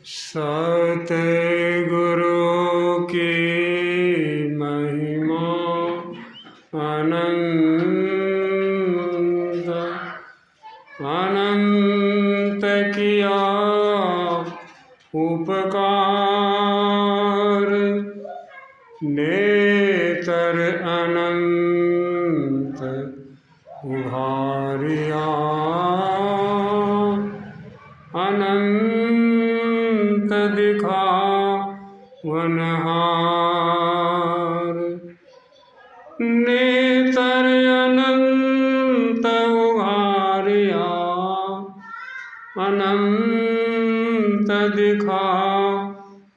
सतगुरु की महिमा अनंत अनंत किया उपकार, नेतर अनंत उघारिया, अनंत दिखा वनहार, नेतर अनंत उघारिया, अनंत दिखा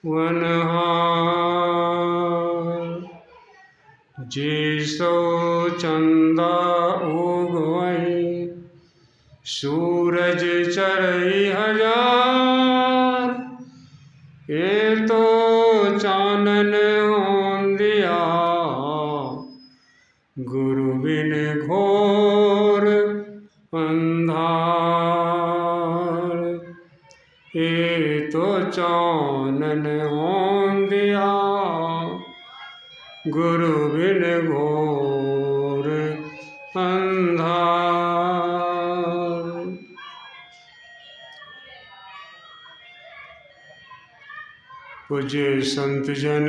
वनहार। जिसो चंदा उगवई सूरज चरई हजार, ये तो चानन ओंदिया गुरु बिन घोर अंधार। ये तो चानन ओंदिया गुरु बिन घोर अंधार। पूज्य संत जन,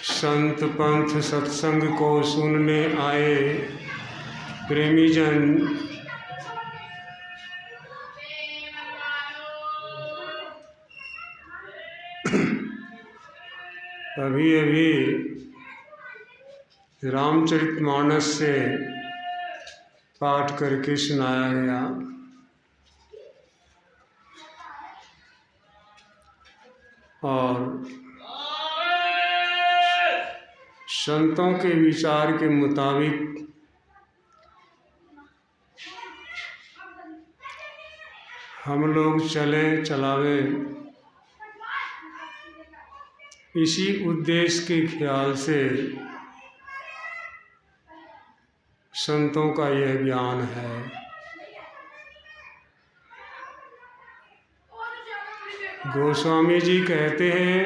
संत पंथ सत्संग को सुनने आए प्रेमी जन, अभी अभी रामचरितमानस से पाठ करके सुनाया गया। और संतों के विचार के मुताबिक हम लोग चलें चलावे, इसी उद्देश्य के ख्याल से संतों का यह ज्ञान है। गोस्वामी जी कहते हैं,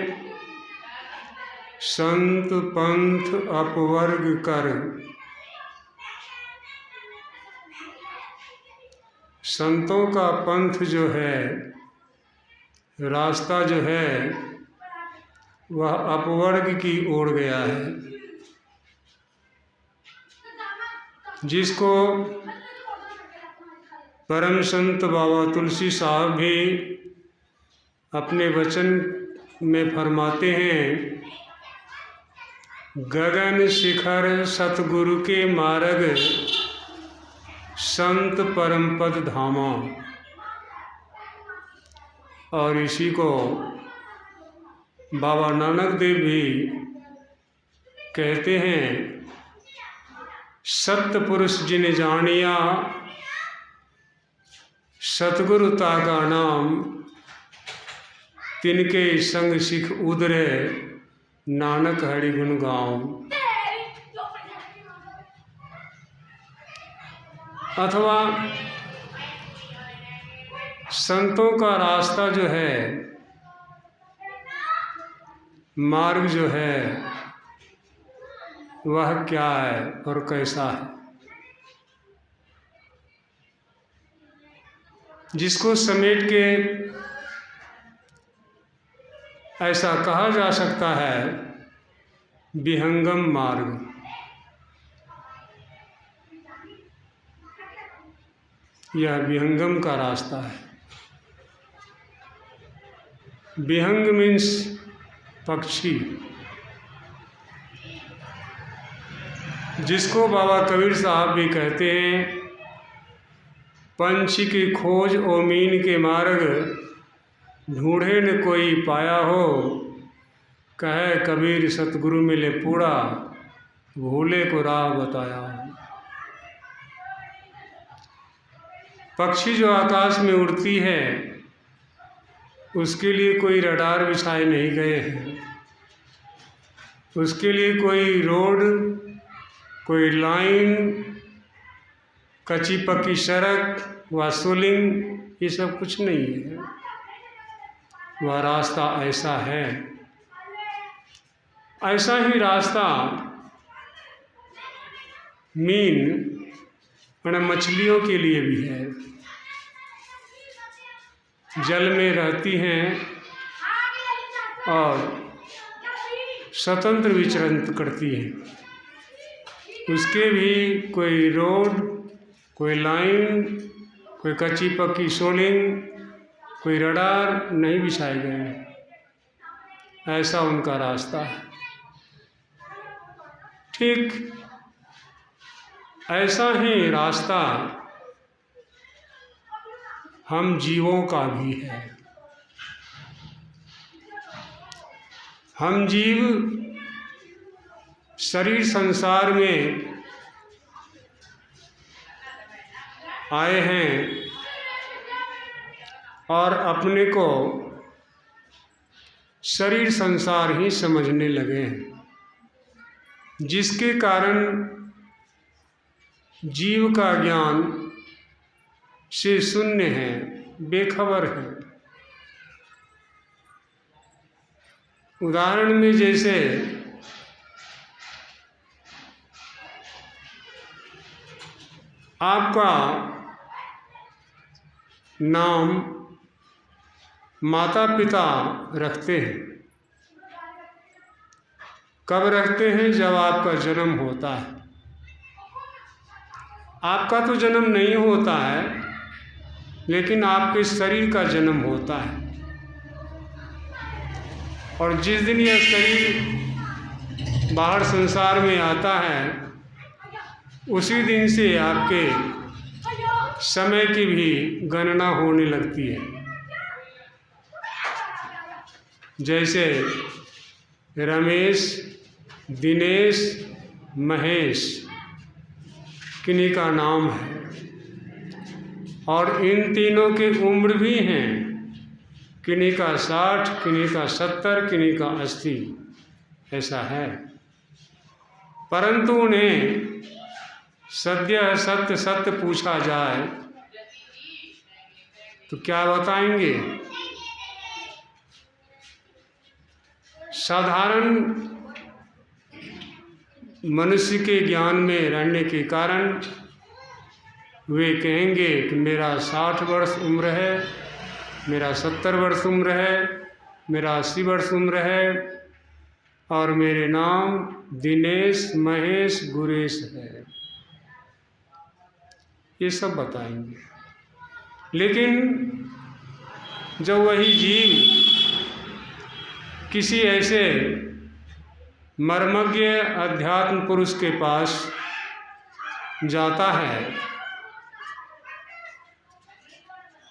संत पंथ अपवर्ग कर, संतों का पंथ जो है, रास्ता जो है, वह अपवर्ग की ओर गया है। जिसको परम संत बाबा तुलसी साहब भी अपने वचन में फरमाते हैं, गगन शिखर सतगुरु के मार्ग, संत परम पद धामा। और इसी को बाबा नानक देव भी कहते हैं, सत्य पुरुष जिन जानिया, सतगुरु ताका नाम, तिनके संग सिख उदरे, नानक हरि गुण गाऊं। अथवा संतों का रास्ता जो है, मार्ग जो है, वह क्या है और कैसा है, जिसको समेट के ऐसा कहा जा सकता है, विहंगम मार्ग। यह विहंगम का रास्ता है। विहंग मीन्स पक्षी, जिसको बाबा कबीर साहब भी कहते हैं, पंछी की खोज ओ मीन के मार्ग, ढूंढे न कोई पाया हो, कहे कबीर सतगुरु मिले पूरा, भूले को राह बताया। पक्षी जो आकाश में उड़ती है, उसके लिए कोई रडार बिछाए नहीं गए हैं, उसके लिए कोई रोड, कोई लाइन, कच्ची पक्की सड़क वह सुलिंग, ये सब कुछ नहीं है। वह रास्ता ऐसा है। ऐसा ही रास्ता मीन और मछलियों के लिए भी है। जल में रहती हैं और स्वतंत्र विचरण करती हैं। उसके भी कोई रोड, कोई लाइन, कोई कच्ची पक्की सोलिंग, कोई रडार नहीं बिछाए गए हैं। ऐसा उनका रास्ता है। ठीक ऐसा ही रास्ता हम जीवों का भी है। हम जीव शरीर संसार में आए हैं और अपने को शरीर संसार ही समझने लगे हैं, जिसके कारण जीव का ज्ञान से शून्य है, बेखबर है। उदाहरण में जैसे आपका नाम माता पिता रखते हैं। कब रखते हैं? जब आपका जन्म होता है। आपका तो जन्म नहीं होता है, लेकिन आपके शरीर का जन्म होता है। और जिस दिन यह शरीर बाहर संसार में आता है, उसी दिन से आपके समय की भी गणना होने लगती है। जैसे रमेश, दिनेश, महेश किन्हीं का नाम है, और इन तीनों की उम्र भी हैं। किन्हीं का 60, किन्हीं का 70, किन्हीं का 80, ऐसा है। परंतु उन्हें सद्य सत्य सत्य पूछा जाए तो क्या बताएंगे? साधारण मनुष्य के ज्ञान में रहने के कारण वे कहेंगे कि मेरा 60 वर्ष उम्र है, मेरा 70 वर्ष उम्र है, मेरा 80 वर्ष उम्र है, और मेरे नाम दिनेश, महेश, गुरेश है। ये सब बताएंगे। लेकिन जब वही जीव किसी ऐसे मर्मज्ञ अध्यात्म पुरुष के पास जाता है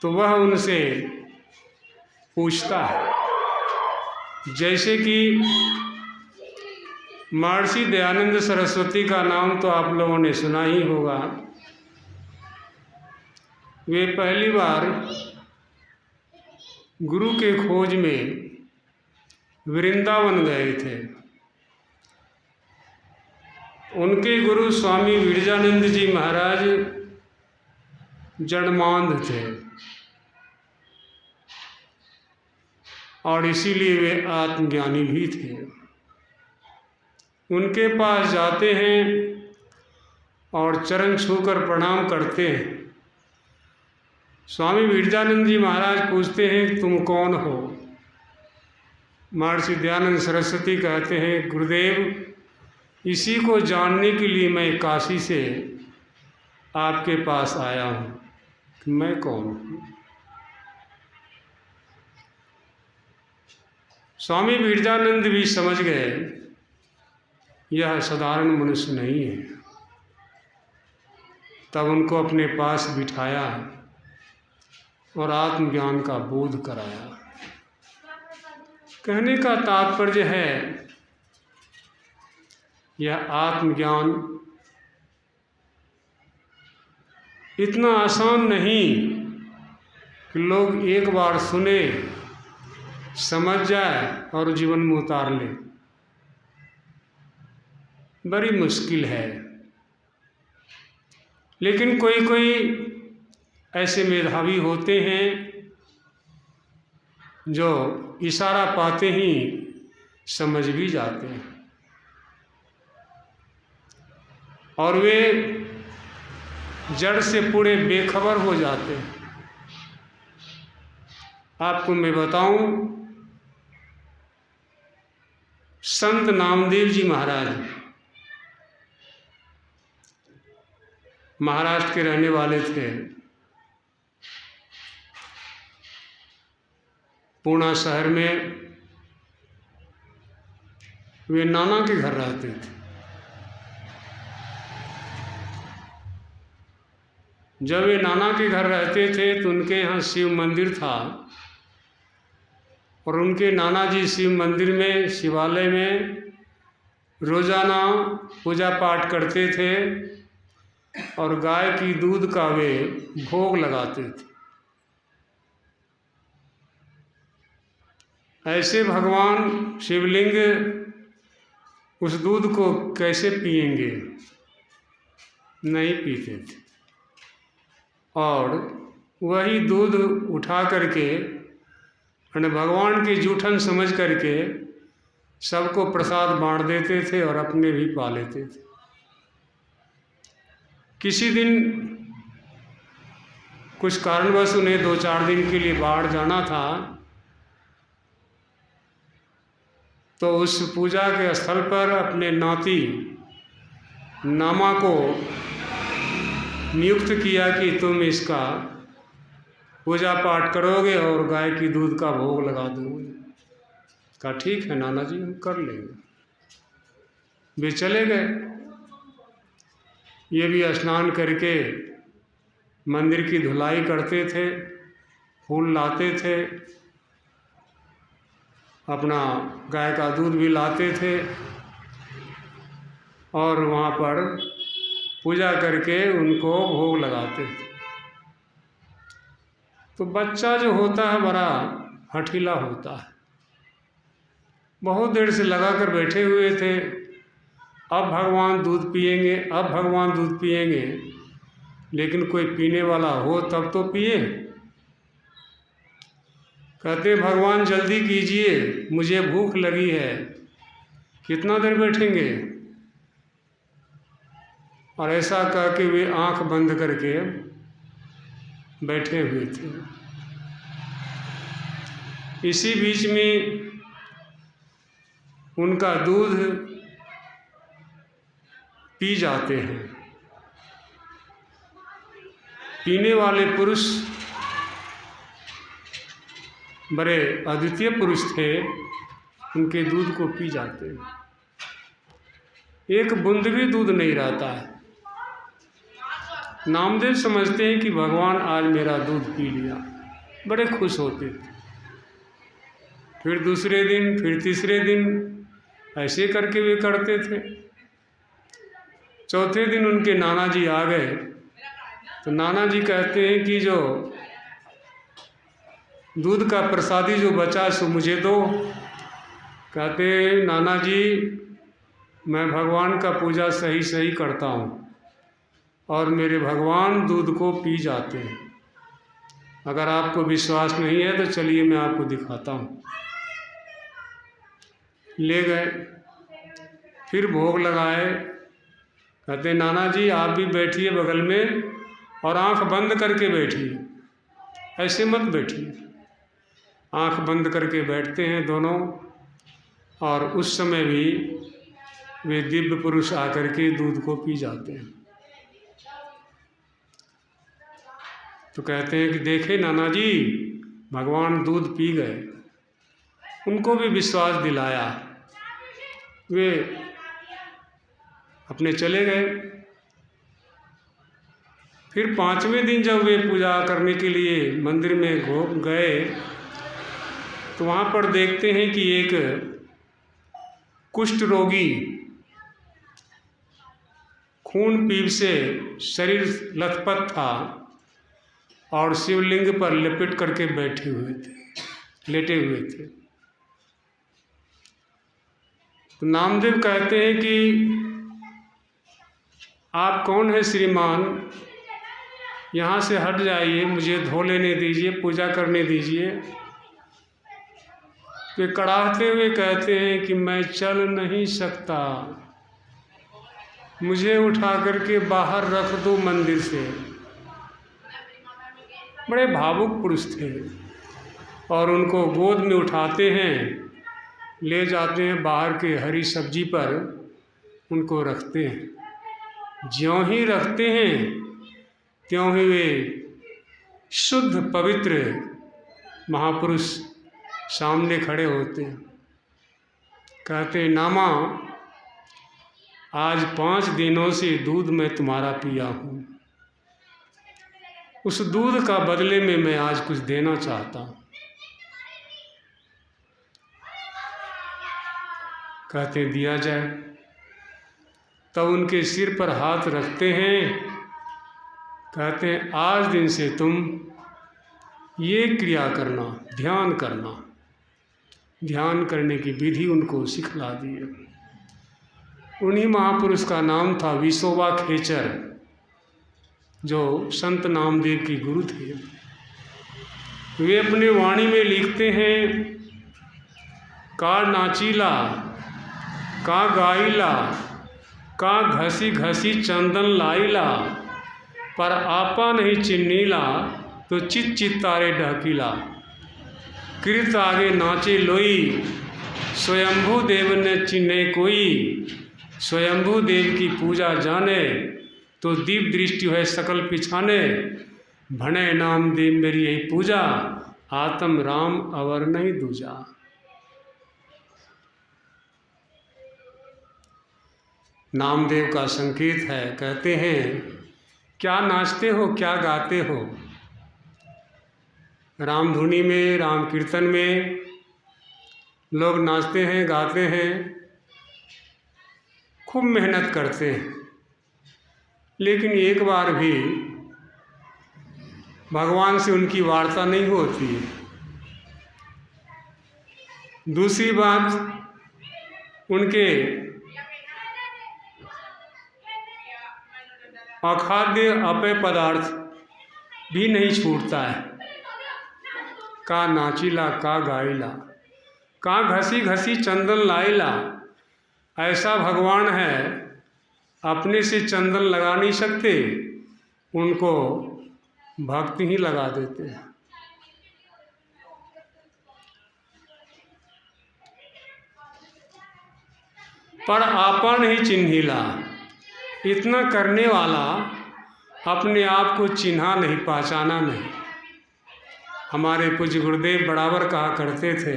तो वह उनसे पूछता है। जैसे कि महर्षि दयानंद सरस्वती का नाम तो आप लोगों ने सुना ही होगा। वे पहली बार गुरु के खोज में वृंदावन गए थे। उनके गुरु स्वामी विरजानंद जी महाराज जन्मांध थे, और इसीलिए वे आत्मज्ञानी भी थे। उनके पास जाते हैं और चरण छूकर प्रणाम करते हैं। स्वामी विरजानंद जी महाराज पूछते हैं, तुम कौन हो? महर्षि दयानंद सरस्वती कहते हैं, गुरुदेव, इसी को जानने के लिए मैं काशी से आपके पास आया हूँ कि मैं कौन हूँ। स्वामी विरजानंद भी समझ गए यह साधारण मनुष्य नहीं है। तब उनको अपने पास बिठाया और आत्मज्ञान का बोध कराया। कहने का तात्पर्य है, यह आत्मज्ञान इतना आसान नहीं कि लोग एक बार सुने, समझ जाए और जीवन में उतार ले। बड़ी मुश्किल है। लेकिन कोई कोई ऐसे मेधावी होते हैं जो इशारा पाते ही समझ भी जाते हैं, और वे जड़ से पूरे बेखबर हो जाते हैं। आपको मैं बताऊं, संत नामदेव जी महाराज महाराष्ट्र के रहने वाले थे। पूना शहर में वे नाना के घर रहते थे। जब वे नाना के घर रहते थे तो उनके यहाँ शिव मंदिर था, और उनके नाना जी शिव मंदिर में, शिवालय में रोजाना पूजा पाठ करते थे, और गाय की दूध का वे भोग लगाते थे। ऐसे भगवान शिवलिंग उस दूध को कैसे पिएंगे? नहीं पीते थे, और वही दूध उठा करके भगवान के जूठन समझ करके सबको प्रसाद बांट देते थे और अपने भी पा लेते थे। किसी दिन कुछ कारणवश उन्हें 2-4 दिन के लिए बाहर जाना था, तो उस पूजा के स्थल पर अपने नाती नामा को नियुक्त किया कि तुम इसका पूजा पाठ करोगे और गाय की दूध का भोग लगा दोगे। कहा ठीक है नाना जी, हम कर लेंगे। वे चले गए। ये भी स्नान करके मंदिर की धुलाई करते थे, फूल लाते थे, अपना गाय का दूध भी लाते थे, और वहाँ पर पूजा करके उनको भोग लगाते थे। तो बच्चा जो होता है बड़ा हठीला होता है। बहुत देर से लगा कर बैठे हुए थे, अब भगवान दूध पिएंगे, अब भगवान दूध पिएंगे, लेकिन कोई पीने वाला हो तब तो पिए। कहते भगवान जल्दी कीजिए, मुझे भूख लगी है। कितना देर बैठेंगे? और ऐसा कह के वे आंख बंद करके बैठे हुए थे। इसी बीच में उनका दूध पी जाते हैं। पीने वाले पुरुष बड़े अद्वितीय पुरुष थे, उनके दूध को पी जाते हैं। एक बूंद भी दूध नहीं रहता है। नामदेव समझते हैं कि भगवान आज मेरा दूध पी लिया, बड़े खुश होते थे। फिर दूसरे दिन, फिर तीसरे दिन, ऐसे करके वे करते थे। चौथे दिन उनके नाना जी आ गए, तो नाना जी कहते हैं कि जो दूध का प्रसादी जो बचा सो मुझे दो। कहते नाना जी, मैं भगवान का पूजा सही सही करता हूँ, और मेरे भगवान दूध को पी जाते हैं। अगर आपको विश्वास नहीं है तो चलिए मैं आपको दिखाता हूँ। ले गए, फिर भोग लगाए। कहते नाना जी आप भी बैठिए बगल में, और आंख बंद करके बैठिए, ऐसे मत बैठिए। आंख बंद करके बैठते हैं दोनों, और उस समय भी वे दिव्य पुरुष आकर के दूध को पी जाते हैं। तो कहते हैं कि देखे नाना जी, भगवान दूध पी गए। उनको भी विश्वास दिलाया, वे अपने चले गए। फिर 5वें दिन जब वे पूजा करने के लिए मंदिर में गए, तो वहाँ पर देखते हैं कि एक कुष्ठ रोगी खून पीप से शरीर लथपथ था, और शिवलिंग पर लपेट करके बैठे हुए थे, लेटे हुए थे। तो नामदेव कहते हैं कि आप कौन है श्रीमान? यहाँ से हट जाइए, मुझे धो लेने दीजिए, पूजा करने दीजिए। वे कड़ाहते हुए कहते हैं कि मैं चल नहीं सकता, मुझे उठा करके बाहर रख दो मंदिर से। बड़े भावुक पुरुष थे और उनको गोद में उठाते हैं, ले जाते हैं बाहर के हरी सब्जी पर, उनको रखते हैं। ज्यों ही रखते हैं त्यों ही वे शुद्ध पवित्र महापुरुष सामने खड़े होते हैं। कहते हैं, नामा आज 5 दिनों से दूध मैं तुम्हारा पिया हूँ, उस दूध का बदले में मैं आज कुछ देना चाहता हूँ। कहते हैं, दिया जाए। तब उनके सिर पर हाथ रखते हैं, कहते हैं, आज दिन से तुम ये क्रिया करना, ध्यान करना। ध्यान करने की विधि उनको सिखला दी है। उन्हीं महापुरुष का नाम था विसोबा खेचर, जो संत नामदेव की गुरु थे। वे अपने वाणी में लिखते हैं, का नाचीला का गाइला का घसी घसी चंदन लाइला, पर आपा नहीं चिन्नीला तो चित चित्तारे ढकीला। कृत आगे नाचे लोई, स्वयंभू देव ने चिन्हे कोई। स्वयंभू देव की पूजा जाने, तो दीप दृष्टि है सकल पिछाने। भणे नाम देव मेरी यही पूजा, आत्म राम अवर नहीं दूजा। नामदेव का संकेत है। कहते हैं, क्या नाचते हो, क्या गाते हो। राम धुनी में, राम कीर्तन में लोग नाचते हैं, गाते हैं, खूब मेहनत करते हैं, लेकिन एक बार भी भगवान से उनकी वार्ता नहीं होती है। दूसरी बात, उनके अखाद्य अपेय पदार्थ भी नहीं छूटता है। का नाचीला का गाइला का घसी घसी चंदन लाइला। ऐसा भगवान है, अपने से चंदन लगा नहीं सकते, उनको भक्ति ही लगा देते हैं। पर आपा नहीं चिन्हिला, इतना करने वाला अपने आप को चिन्हा नहीं, पहचाना नहीं। हमारे पूज्य गुरुदेव बराबर कहा करते थे,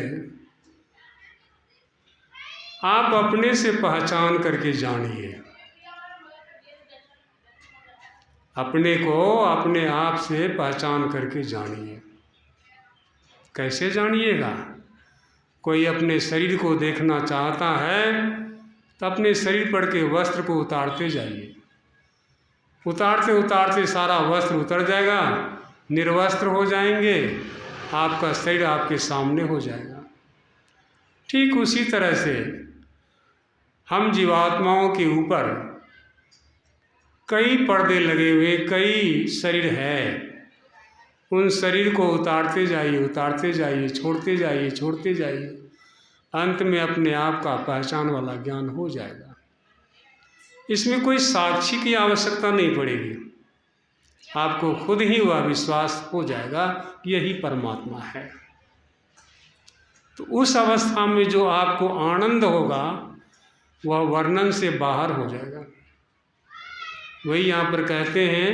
आप अपने से पहचान करके जानिए। अपने को अपने आप से पहचान करके जानिए। कैसे जानिएगा? कोई अपने शरीर को देखना चाहता है तो अपने शरीर पर के वस्त्र को उतारते जाइए। उतारते उतारते सारा वस्त्र उतर जाएगा, निर्वस्त्र हो जाएंगे, आपका शरीर आपके सामने हो जाएगा। ठीक उसी तरह से हम जीवात्माओं के ऊपर कई पर्दे लगे हुए, कई शरीर है, उन शरीर को उतारते जाइए, उतारते जाइए, छोड़ते जाइए, छोड़ते जाइए, अंत में अपने आप का पहचान वाला ज्ञान हो जाएगा। इसमें कोई साक्षी की आवश्यकता नहीं पड़ेगी, आपको खुद ही वह विश्वास हो जाएगा कि यही परमात्मा है। तो उस अवस्था में जो आपको आनंद होगा वह वर्णन से बाहर हो जाएगा। वही यहाँ पर कहते हैं,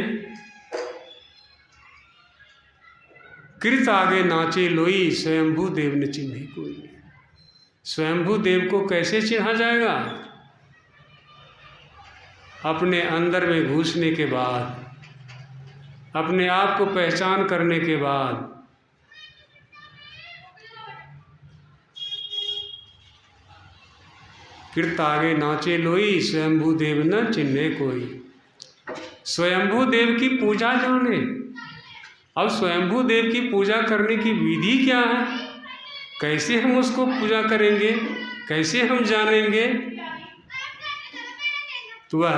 कृत आगे नाचे लोई, स्वयंभू देव ने चिन्हे कोई। स्वयंभू देव को कैसे चिन्हा जाएगा? अपने अंदर में घुसने के बाद, अपने आप को पहचान करने के बाद, कृत आगे नाचे लोई, स्वयंभू देव न चिन्हे कोई। स्वयंभू देव की पूजा जाने। अब स्वयंभू देव की पूजा करने की विधि क्या है? कैसे हम उसको पूजा करेंगे, कैसे हम जानेंगे? तो वह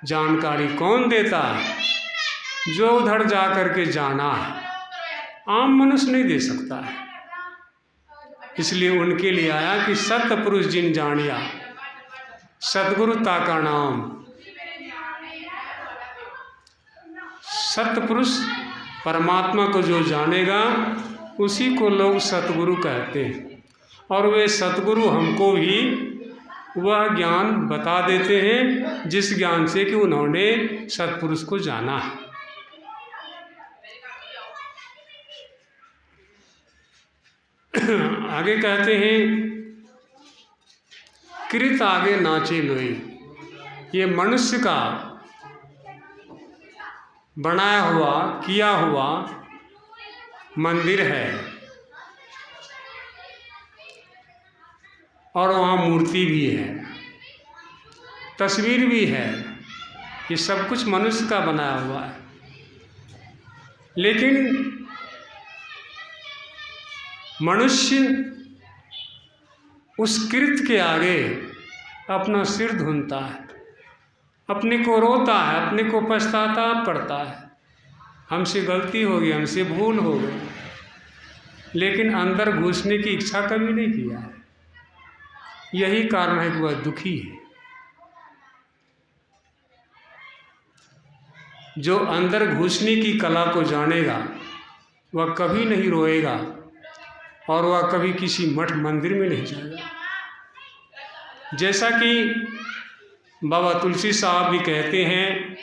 जानकारी कौन देता है? जो उधर जा कर के जाना है, आम मनुष्य नहीं दे सकता है। इसलिए उनके लिए आया कि सतपुरुष जिन जानिया, सतगुरु ताका नाम। सतपुरुष परमात्मा को जो जानेगा उसी को लोग सतगुरु कहते हैं, और वे सतगुरु हमको भी वह ज्ञान बता देते हैं जिस ज्ञान से कि उन्होंने सतपुरुष को जाना है। आगे कहते हैं, कृत आगे नाचे लोई। ये मनुष्य का बनाया हुआ किया हुआ मंदिर है, और वहाँ मूर्ति भी है, तस्वीर भी है। ये सब कुछ मनुष्य का बनाया हुआ है। लेकिन मनुष्य उस कृत के आगे अपना सिर धुनता है, अपने को रोता है, अपने को पछताता पड़ता है, हमसे गलती हो गई, हमसे भूल हो गई, लेकिन अंदर घुसने की इच्छा कभी नहीं किया है। यही कारण है कि वह दुखी है। जो अंदर घुसने की कला को जानेगा वह कभी नहीं रोएगा, और वह कभी किसी मठ मंदिर में नहीं जाएगा। जैसा कि बाबा तुलसी साहब भी कहते हैं,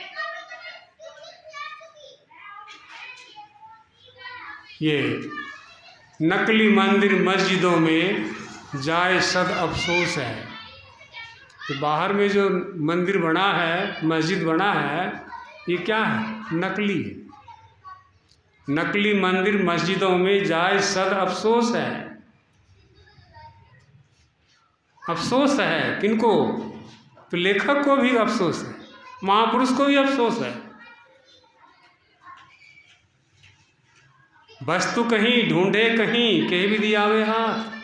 ये नकली मंदिर मस्जिदों में जाए सद अफसोस है। तो बाहर में जो मंदिर बना है, मस्जिद बना है, ये क्या है? नकली है। नकली मंदिर मस्जिदों में जाए सद अफसोस है। अफसोस है किनको? तो लेखक को भी अफसोस है, महापुरुष को भी अफसोस है। वस्तु कहीं ढूंढे कहीं, कहीं भी दिया हुए हाथ।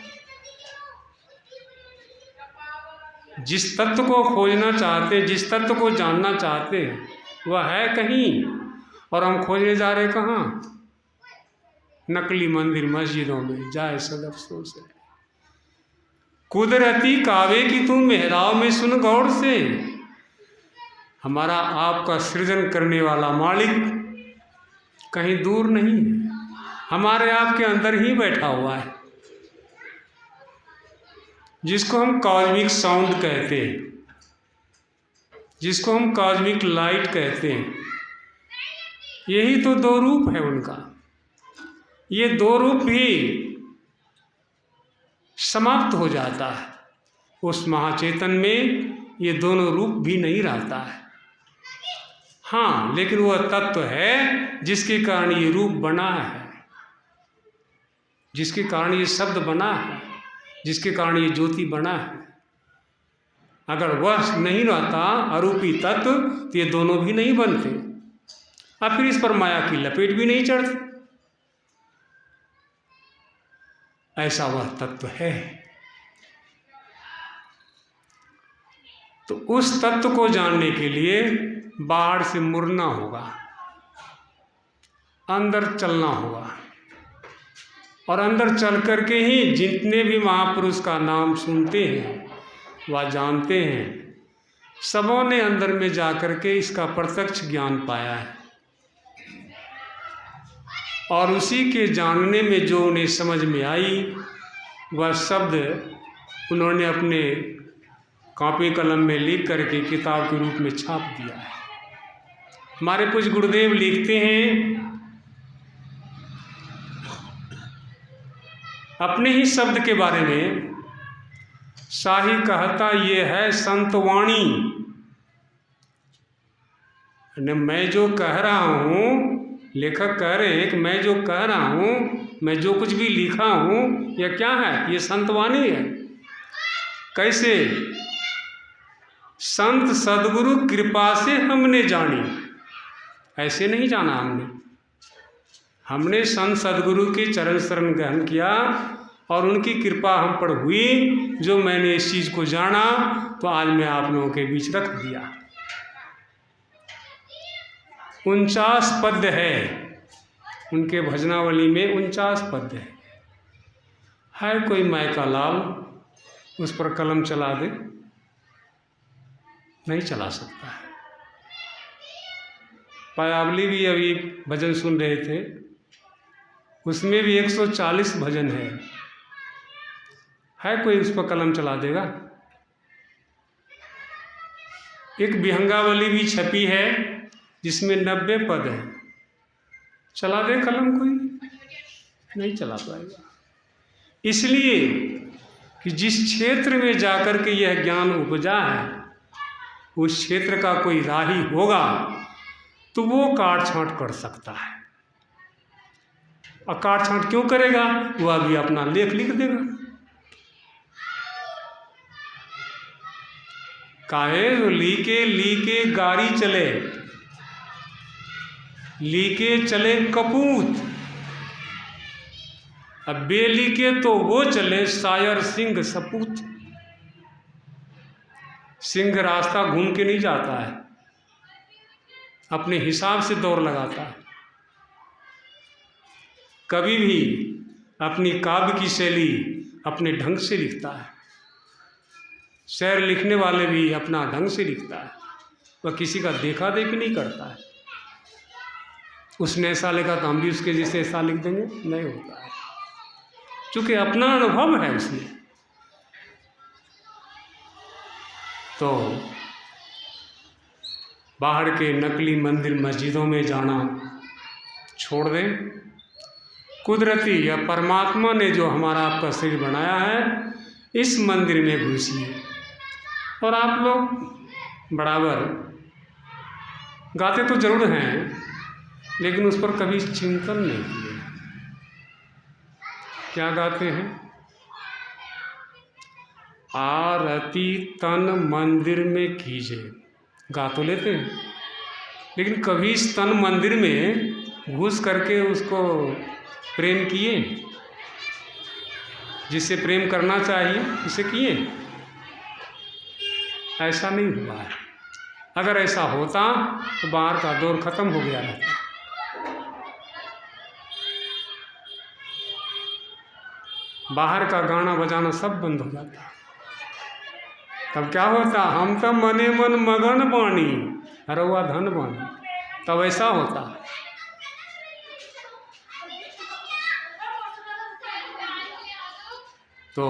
जिस तत्व को खोजना चाहते, जिस तत्व को जानना चाहते हैं, वह है कहीं, और हम खोजने जा रहे कहाँ? नकली मंदिर मस्जिदों में जाए सद अफसोस है। कुदरती कावे की तुम मेहराब में सुन गौर से। हमारा आपका सृजन करने वाला मालिक कहीं दूर नहीं है, हमारे आपके अंदर ही बैठा हुआ है, जिसको हम कॉस्मिक साउंड कहते हैं, जिसको हम कॉस्मिक लाइट कहते हैं। यही तो दो रूप है उनका। ये दो रूप भी समाप्त हो जाता है। उस महाचेतन में ये दोनों रूप भी नहीं रहता है। हाँ, लेकिन वह तत्व है जिसके कारण ये रूप बना है, जिसके कारण ये शब्द बना है, जिसके कारण ये ज्योति बना है। अगर वह नहीं रहता अरूपी तत्व, तो ये दोनों भी नहीं बनते, और फिर इस पर माया की लपेट भी नहीं चढ़ती। ऐसा वह तत्व है। तो उस तत्व को जानने के लिए बाहर से मुड़ना होगा, अंदर चलना होगा, और अंदर चल करके ही जितने भी महापुरुष का नाम सुनते हैं वह जानते हैं, सबों ने अंदर में जा करके इसका प्रत्यक्ष ज्ञान पाया है। और उसी के जानने में जो उन्हें समझ में आई, वह शब्द उन्होंने अपने कॉपी कलम में लिख करके किताब के रूप में छाप दिया है। हमारे कुछ गुरुदेव लिखते हैं, अपने ही शब्द के बारे में, शाही कहता ये है संतवाणी। मैं जो कह रहा हूँ, लेखक कह रहे हैं कि मैं जो कह रहा हूँ, मैं जो कुछ भी लिखा हूँ, यह क्या है? ये संतवाणी है। कैसे? संत सदगुरु कृपा से हमने जानी। ऐसे नहीं जाना हमने संत सदगुरु के चरण शरण ग्रहण किया, और उनकी कृपा हम पर हुई, जो मैंने इस चीज़ को जाना, तो आज मैं आप लोगों के बीच रख दिया। 49 पद्य है, उनके भजनावली में 49 पद्य है कोई मायका लाल उस पर कलम चला दे? नहीं चला सकता है। पायावली भी अभी भजन सुन रहे थे, उसमें भी 140 भजन है कोई उस पर कलम चला देगा? एक विहंगावली भी छपी है जिसमें 90 पद है, चला दे कलम कोई? नहीं चला पाएगा। इसलिए कि जिस क्षेत्र में जाकर के यह ज्ञान उपजा है, उस क्षेत्र का कोई राही होगा तो वो काट छांट कर सकता है। और काट छांट क्यों करेगा? वो अभी अपना लेख लिख देगा। काहे लीके गाड़ी चले, लीके चले कपूत, अब बेलीके तो वो चले शायर सिंह सपूत। सिंह रास्ता घूम के नहीं जाता है, अपने हिसाब से दौड़ लगाता है। कभी भी अपनी काव्य की शैली अपने ढंग से लिखता है। शेर लिखने वाले भी अपना ढंग से लिखता है, वह किसी का देखा देखी नहीं करता है। उसने ऐसा लिखा तो हम भी उसके जैसे ऐसा लिख देंगे, नहीं होता है, क्योंकि अपना अनुभव है उसमें। तो बाहर के नकली मंदिर मस्जिदों में जाना छोड़ दें। कुदरती या परमात्मा ने जो हमारा आपका शरीर बनाया है, इस मंदिर में घुसिए। और आप लोग बराबर गाते तो जरूर हैं, लेकिन उस पर कभी चिंतन नहीं किए। क्या गाते हैं? आरती तन मंदिर में कीजिए। गा तो लेते हैं, लेकिन कभी इस तन मंदिर में घुस करके उसको प्रेम किए? जिससे प्रेम करना चाहिए उसे किए? ऐसा नहीं हुआ है। अगर ऐसा होता तो बाहर का दौर खत्म हो गया रहता। बाहर का गाना बजाना सब बंद हो जाता। तब क्या होता? हम तो मने मन मगन बानी, हरवा धन बानी, तब ऐसा होता। तो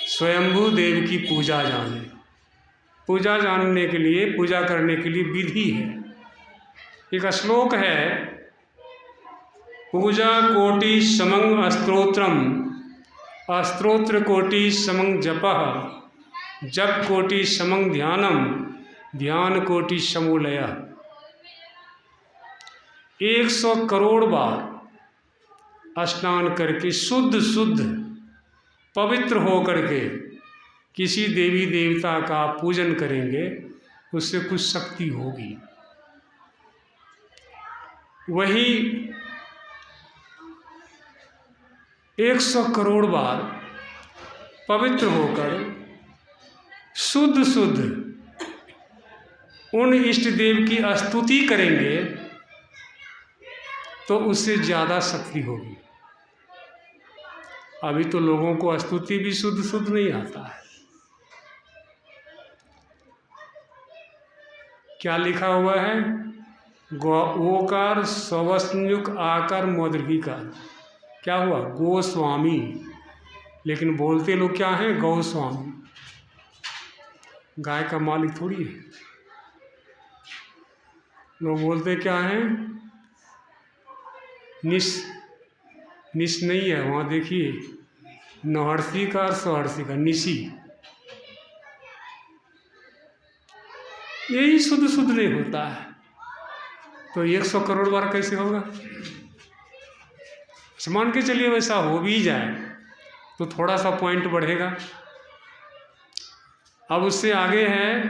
स्वयंभू देव की पूजा जाने, पूजा जानने के लिए, पूजा करने के लिए विधि है। एक श्लोक है, पूजा कोटि समं स्तोत्रम, अस्त्रोत्र कोटि समं जपः, जप कोटि समं ध्यानम, ध्यान कोटि समूलय। 100 करोड़ बार स्नान करके शुद्ध पवित्र हो करके किसी देवी देवता का पूजन करेंगे, उससे कुछ शक्ति होगी। वही 100 करोड़ बार पवित्र होकर शुद्ध उन इष्ट देव की स्तुति करेंगे तो उससे ज़्यादा शक्ति होगी। अभी तो लोगों को स्तुति भी शुद्ध नहीं आता है। क्या लिखा हुआ है? ओकार स्वस्नुक आकार मौद्रिकार। क्या हुआ? गोस्वामी, लेकिन बोलते लोग क्या हैं? गौस्वामी। गाय का मालिक थोड़ी है। लोग बोलते क्या हैं? निश नहीं है, वहाँ देखिए नहर्षि का और सहर्षि का, निशी। यही शुद्ध नहीं होता है, तो 100 करोड़ बार कैसे होगा? मान के चलिए वैसा हो भी जाए तो थोड़ा सा पॉइंट बढ़ेगा। अब उससे आगे है,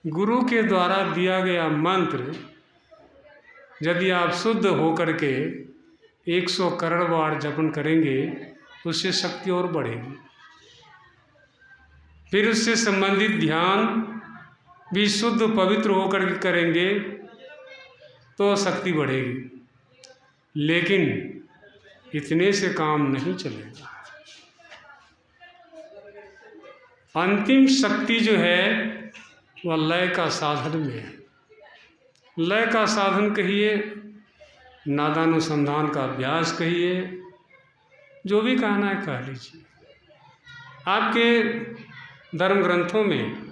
गुरु के द्वारा दिया गया मंत्र यदि आप शुद्ध होकर के 100 करोड़ बार जपन करेंगे, उससे शक्ति और बढ़ेगी। फिर उससे संबंधित ध्यान भी शुद्ध पवित्र होकर के करेंगे तो शक्ति बढ़ेगी, लेकिन इतने से काम नहीं चलेगा। अंतिम शक्ति जो है वह लय का साधन में है। लय का साधन कहिए, नादानुसंधान का अभ्यास कहिए, जो भी कहना है कह लीजिए। आपके धर्म ग्रंथों में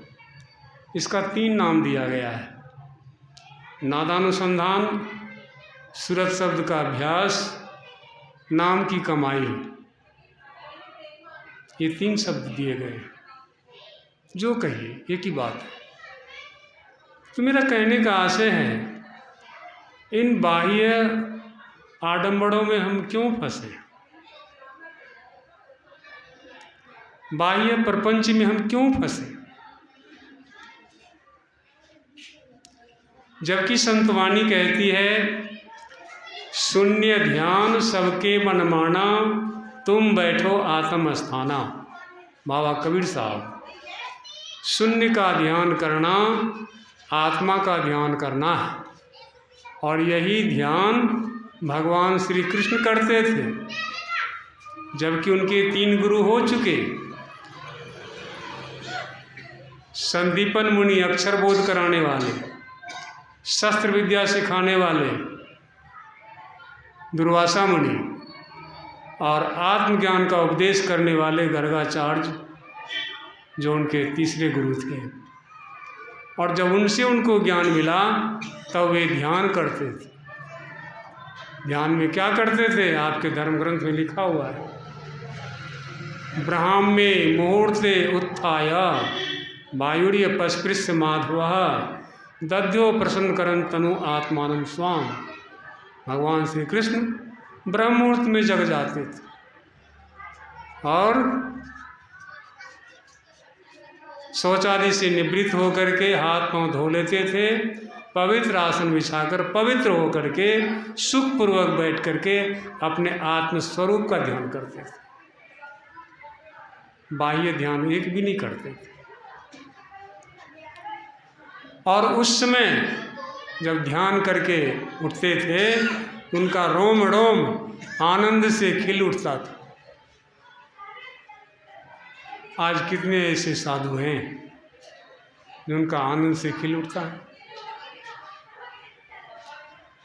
इसका 3 नाम दिया गया है। नादानुसंधान, सूरत शब्द का अभ्यास, नाम की कमाई, ये 3 शब्द दिए गए। जो कहिए एक ही बात है। तो मेरा कहने का आशय है, इन बाह्य आडंबरों में हम क्यों फंसे, बाह्य प्रपंच में हम क्यों फंसे, जबकि संतवाणी कहती है शून्य ध्यान सबके मन माना, तुम बैठो आत्म स्थाना। बाबा कबीर साहब, शून्य का ध्यान करना आत्मा का ध्यान करना है, और यही ध्यान भगवान श्री कृष्ण करते थे, जबकि उनके 3 गुरु हो चुके। संदीपन मुनि अक्षर बोध कराने वाले, शस्त्र विद्या सिखाने वाले दुर्वासा मुनि, और आत्मज्ञान का उपदेश करने वाले गर्गाचार्य, जो उनके तीसरे गुरु थे। और जब उनसे उनको ज्ञान मिला तब वे ध्यान करते थे। ध्यान में क्या करते थे? आपके धर्म ग्रंथ में लिखा हुआ है, ब्राह्मे मुहूर्ते उत्थाय वायुर्य पस्पृश्य माधवः दद्यो प्रसन्न करन तनु आत्मानं स्वाम। भगवान श्री कृष्ण ब्रह्म मुहूर्त में जग जाते थे और शौचादि से निवृत्त होकर के हाथ पांव धो लेते थे, पवित्र आसन बिछाकर पवित्र होकर के सुखपूर्वक बैठ करके अपने आत्म स्वरूप का ध्यान करते थे। बाह्य ध्यान एक भी नहीं करते थे। और उस समय जब ध्यान करके उठते थे, उनका रोम रोम आनंद से खिल उठता था। आज कितने ऐसे साधु हैं जिनका आनंद से खिल उठता है?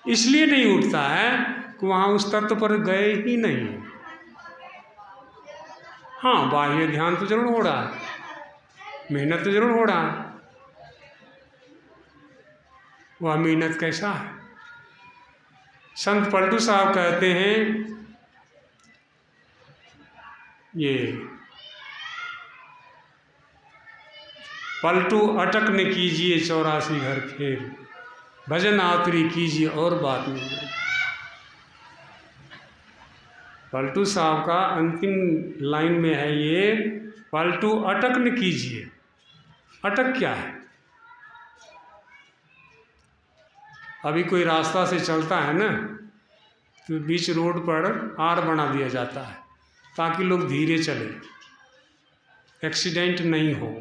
इसलिए नहीं उठता है कि वहाँ उस तत्व पर गए ही नहीं। हाँ, बाह्य ध्यान तो जरूर हो रहा है, मेहनत तो जरूर हो रहा है। वह मेहनत कैसा है? संत पलटू साहब कहते हैं, ये पलटू अटक न कीजिए 84 घर फेर, भजन आतुरी कीजिए और बात नहीं। पलटू साहब का अंतिम लाइन में है ये, पलटू अटक न कीजिए। अटक क्या है? अभी कोई रास्ता से चलता है ना, तो बीच रोड पर आर बना दिया जाता है ताकि लोग धीरे चले, एक्सीडेंट नहीं हो।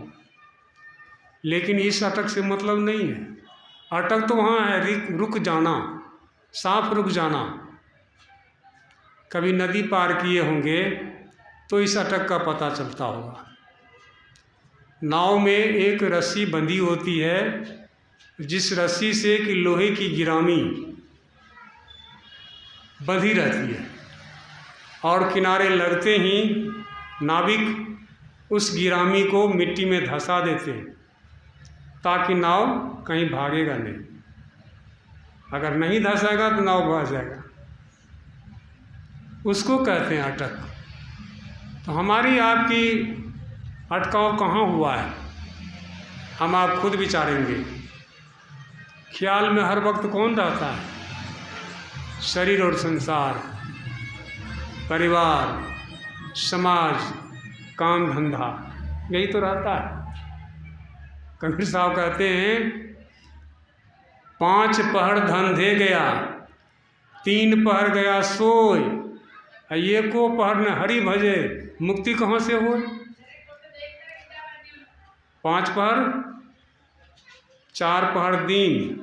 लेकिन इस अटक से मतलब नहीं है। अटक तो वहाँ है रुक जाना, साफ रुक जाना। कभी नदी पार किए होंगे तो इस अटक का पता चलता होगा। नाव में एक रस्सी बंधी होती है, जिस रस्सी से कि लोहे की गिरामी बंधी रहती है, और किनारे लगते ही नाविक उस गिरामी को मिट्टी में धंसा देते हैं ताकि नाव कहीं भागेगा नहीं। अगर नहीं धंसेगा तो नाव भाग जाएगा। उसको कहते हैं अटक। तो हमारी आपकी अटकाव कहाँ हुआ है, हम आप खुद विचारेंगे। ख्याल में हर वक्त कौन रहता है? शरीर और संसार, परिवार, समाज, काम धंधा, यही तो रहता है। कबीर साहब कहते हैं, 5 पहर धन दे गया, 3 पहर गया सोय, ये को पहर न हरि भजे, मुक्ति कहाँ से हो? 5 पहर 4 पहर दिन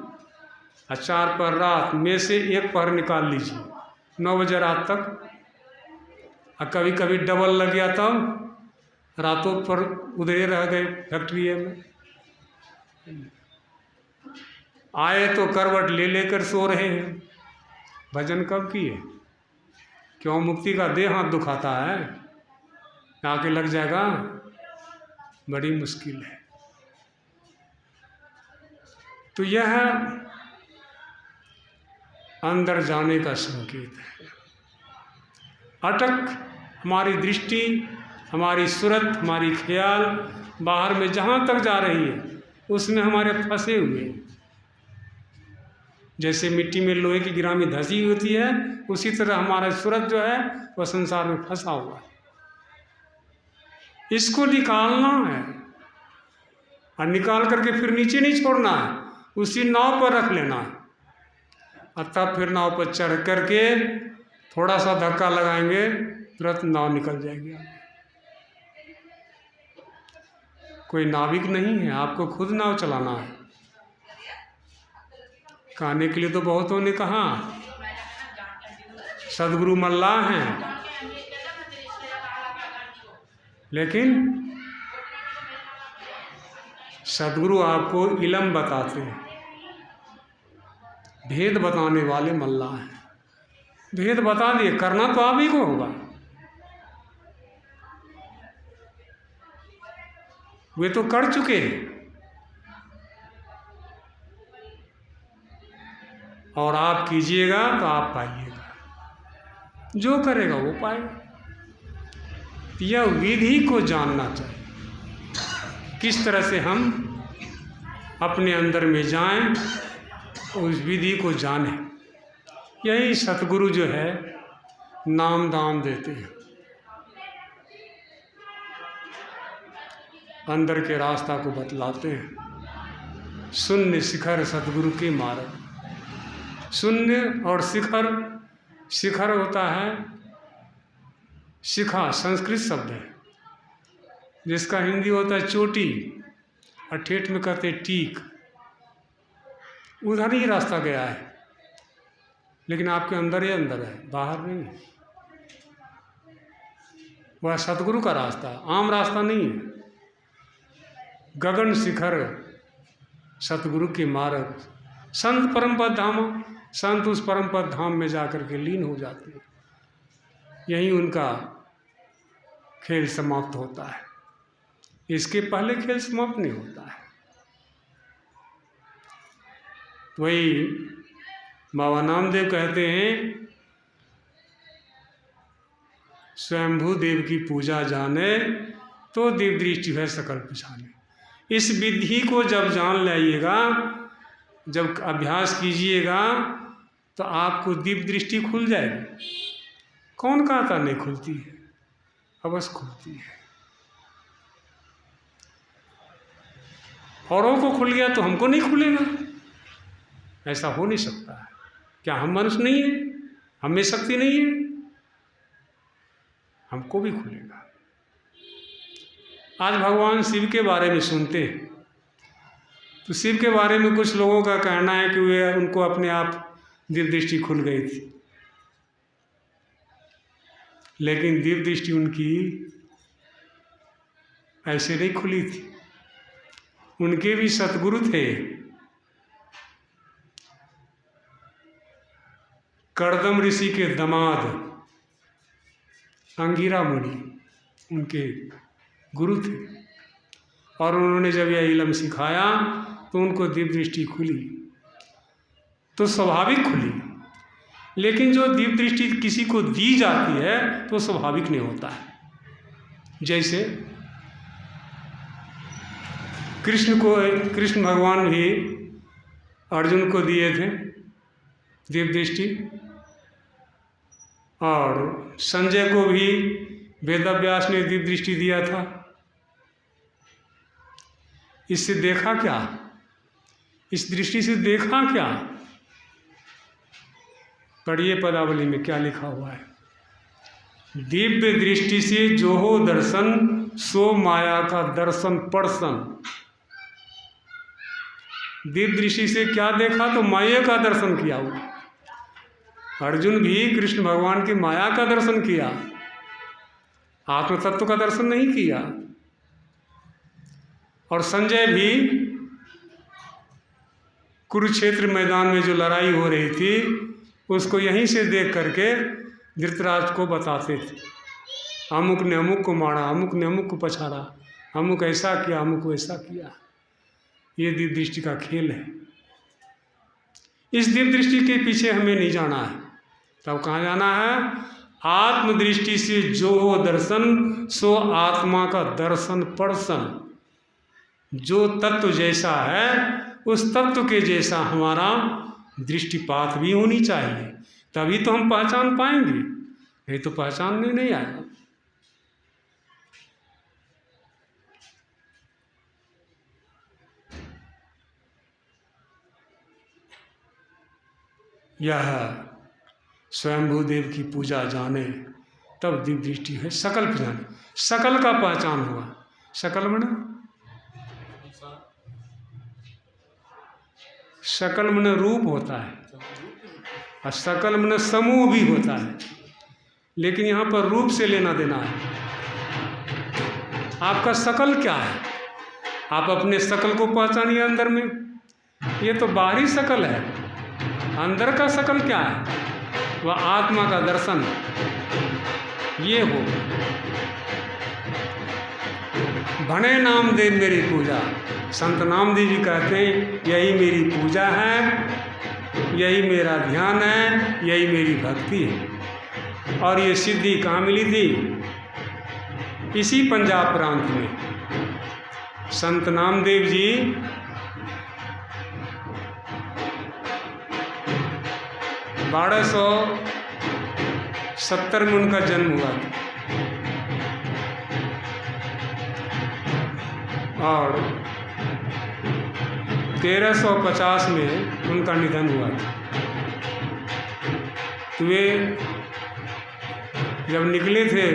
और 4 पहर रात में से 1 पहर निकाल लीजिए 9 बजे रात तक। और कभी कभी डबल लग गया तब रातों पर उधरे रह गए फैक्ट्री में। आए तो करवट ले लेकर सो रहे हैं। भजन कब किए? क्यों मुक्ति का देह हाथ दुखाता है, आके लग जाएगा, बड़ी मुश्किल है। तो यह अंदर जाने का संकेत है। अटक हमारी दृष्टि, हमारी सूरत, हमारी ख्याल बाहर में जहाँ तक जा रही है उसमें हमारे फंसे हुए हैं। जैसे मिट्टी में लोहे की गिरामी धसी होती है, उसी तरह हमारा सूरत जो है वह संसार में फंसा हुआ है। इसको निकालना है और निकाल करके फिर नीचे नहीं छोड़ना है, उसी नाव पर रख लेना है। और तब फिर नाव पर चढ़ करके थोड़ा सा धक्का लगाएंगे, तुरंत नाव निकल जाएगी। कोई नाविक नहीं है, आपको खुद नाव चलाना है। कहने के लिए तो बहुतों ने कहा सदगुरु मल्लाह हैं, लेकिन सदगुरु आपको इलम बताते हैं, भेद बताने वाले मल्लाह हैं। भेद बता दिए, करना तो आप ही को होगा। वे तो कर चुके हैं और आप कीजिएगा तो आप पाइएगा, जो करेगा वो पाएगा। यह विधि को जानना चाहिए, किस तरह से हम अपने अंदर में जाएं, उस विधि को जानें। यही सतगुरु जो है नाम दाम देते हैं, अंदर के रास्ता को बतलाते हैं। शून्य शिखर सतगुरु के मार्ग। शून्य और शिखर, शिखर होता है, शिखा संस्कृत शब्द है जिसका हिंदी होता है चोटी और ठेठ में कहते हैं टीक। उधर ही रास्ता गया है, लेकिन आपके अंदर ही अंदर है, बाहर नहीं है। वह सतगुरु का रास्ता, आम रास्ता नहीं है। गगन शिखर सतगुरु के मार्ग। संत परम पद धाम, संत उस परम पद धाम में जाकर के लीन हो जाते हैं। यहीं उनका खेल समाप्त होता है, इसके पहले खेल समाप्त नहीं होता है। वही बाबा नामदेव कहते हैं, स्वयंभू देव की पूजा जाने तो दिव्य दृष्टि है सकल पहचाने। इस विधि को जब जान लाइएगा, जब अभ्यास कीजिएगा तो आपको दिव्य दृष्टि खुल जाएगी। कौन कहता नहीं खुलती है? अवश्य खुलती है। औरों को खुल गया तो हमको नहीं खुलेगा? ऐसा हो नहीं सकता है। क्या हम मनुष्य नहीं है? हम में शक्ति नहीं है? हमको भी खुलेगा। आज भगवान शिव के बारे में सुनते हैं तो शिव के बारे में कुछ लोगों का कहना है कि वे उनको अपने आप दिव्य दृष्टि खुल गई थी, लेकिन दिव्य दृष्टि उनकी ऐसे नहीं खुली थी। उनके भी सतगुरु थे, कर्दम ऋषि के दामाद अंगिरा मुनि उनके गुरु थे, और उन्होंने जब यह इलम सिखाया तो उनको दिव्य दृष्टि खुली, तो स्वाभाविक खुली। लेकिन जो दिव्य दृष्टि किसी को दी जाती है तो स्वाभाविक नहीं होता है। जैसे कृष्ण भगवान भी अर्जुन को दिए थे दिव्य दृष्टि, और संजय को भी वेदव्यास ने दिव्य दृष्टि दिया था। इससे देखा क्या? इस दृष्टि से देखा क्या? पढ़िए पदावली में क्या लिखा हुआ है। दिव्य दृष्टि से जो हो दर्शन, सो माया का दर्शन पर्सन। दिव्य दृष्टि से क्या देखा? तो माया का दर्शन किया वो। अर्जुन भी कृष्ण भगवान की माया का दर्शन किया, आत्म तत्व का दर्शन नहीं किया। और संजय भी कुरुक्षेत्र मैदान में जो लड़ाई हो रही थी उसको यहीं से देख करके धृतराष्ट्र को बताते थे, अमुक ने अमुक को मारा, अमुक ने अमुक को पछाड़ा, अमुक ऐसा किया, अमुक वैसा किया। ये दिव्य दृष्टि का खेल है। इस दिव्य दृष्टि के पीछे हमें नहीं जाना है। तब कहाँ जाना है? आत्मदृष्टि से जो हो दर्शन सो आत्मा का दर्शन पर्सन। जो तत्व जैसा है उस तत्व के जैसा हमारा दृष्टिपात भी होनी चाहिए, तभी तो हम पहचान पाएंगे, नहीं तो पहचानने नहीं आएगा। यह स्वयंभू देव की पूजा जाने तब दिव्य दृष्टि है। सकल पे जाने, सकल का पहचान हुआ। सकल मने सकल मने रूप होता है, और सकल मने समूह भी होता है, लेकिन यहाँ पर रूप से लेना देना है। आपका सकल क्या है? आप अपने सकल को पहचानिए अंदर में। ये तो बाहरी सकल है, अंदर का सकल क्या है? वह आत्मा का दर्शन ये हो। भणे नामदेव मेरी पूजा। संत नामदेव जी कहते हैं यही मेरी पूजा है, यही मेरा ध्यान है, यही मेरी भक्ति है। और ये सिद्धि कहाँ मिली थी? इसी पंजाब प्रांत में। संत नामदेव जी 1270 में उनका जन्म हुआ था और 1350 में उनका निधन हुआ था। तो वे जब निकले थे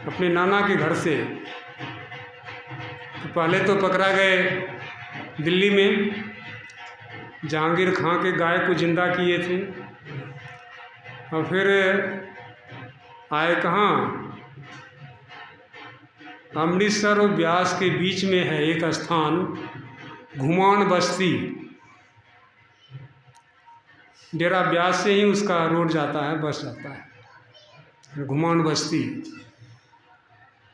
अपने नाना के घर से, तो पहले तो पकड़ा गए दिल्ली में, जहांगीर खां के गाय को जिंदा किए थे, और फिर आए कहाँ? अमृतसर और ब्यास के बीच में है एक स्थान, घुमान बस्ती। डेरा ब्यास से ही उसका रोड जाता है, बस जाता है, घुमान बस्ती।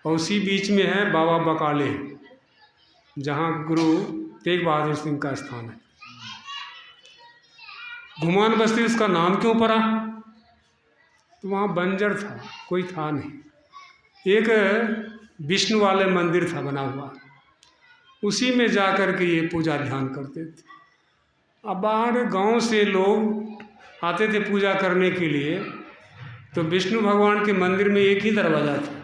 और उसी बीच में है बाबा बकाले, जहाँ गुरु तेग बहादुर सिंह का स्थान है। घुमान बस्ती उसका नाम क्यों पड़ा? तो वहाँ बंजर था, कोई था नहीं। एक विष्णु वाले मंदिर था बना हुआ, उसी में जा कर के ये पूजा ध्यान करते थे। अब बाहर गांव से लोग आते थे पूजा करने के लिए, तो विष्णु भगवान के मंदिर में एक ही दरवाज़ा था,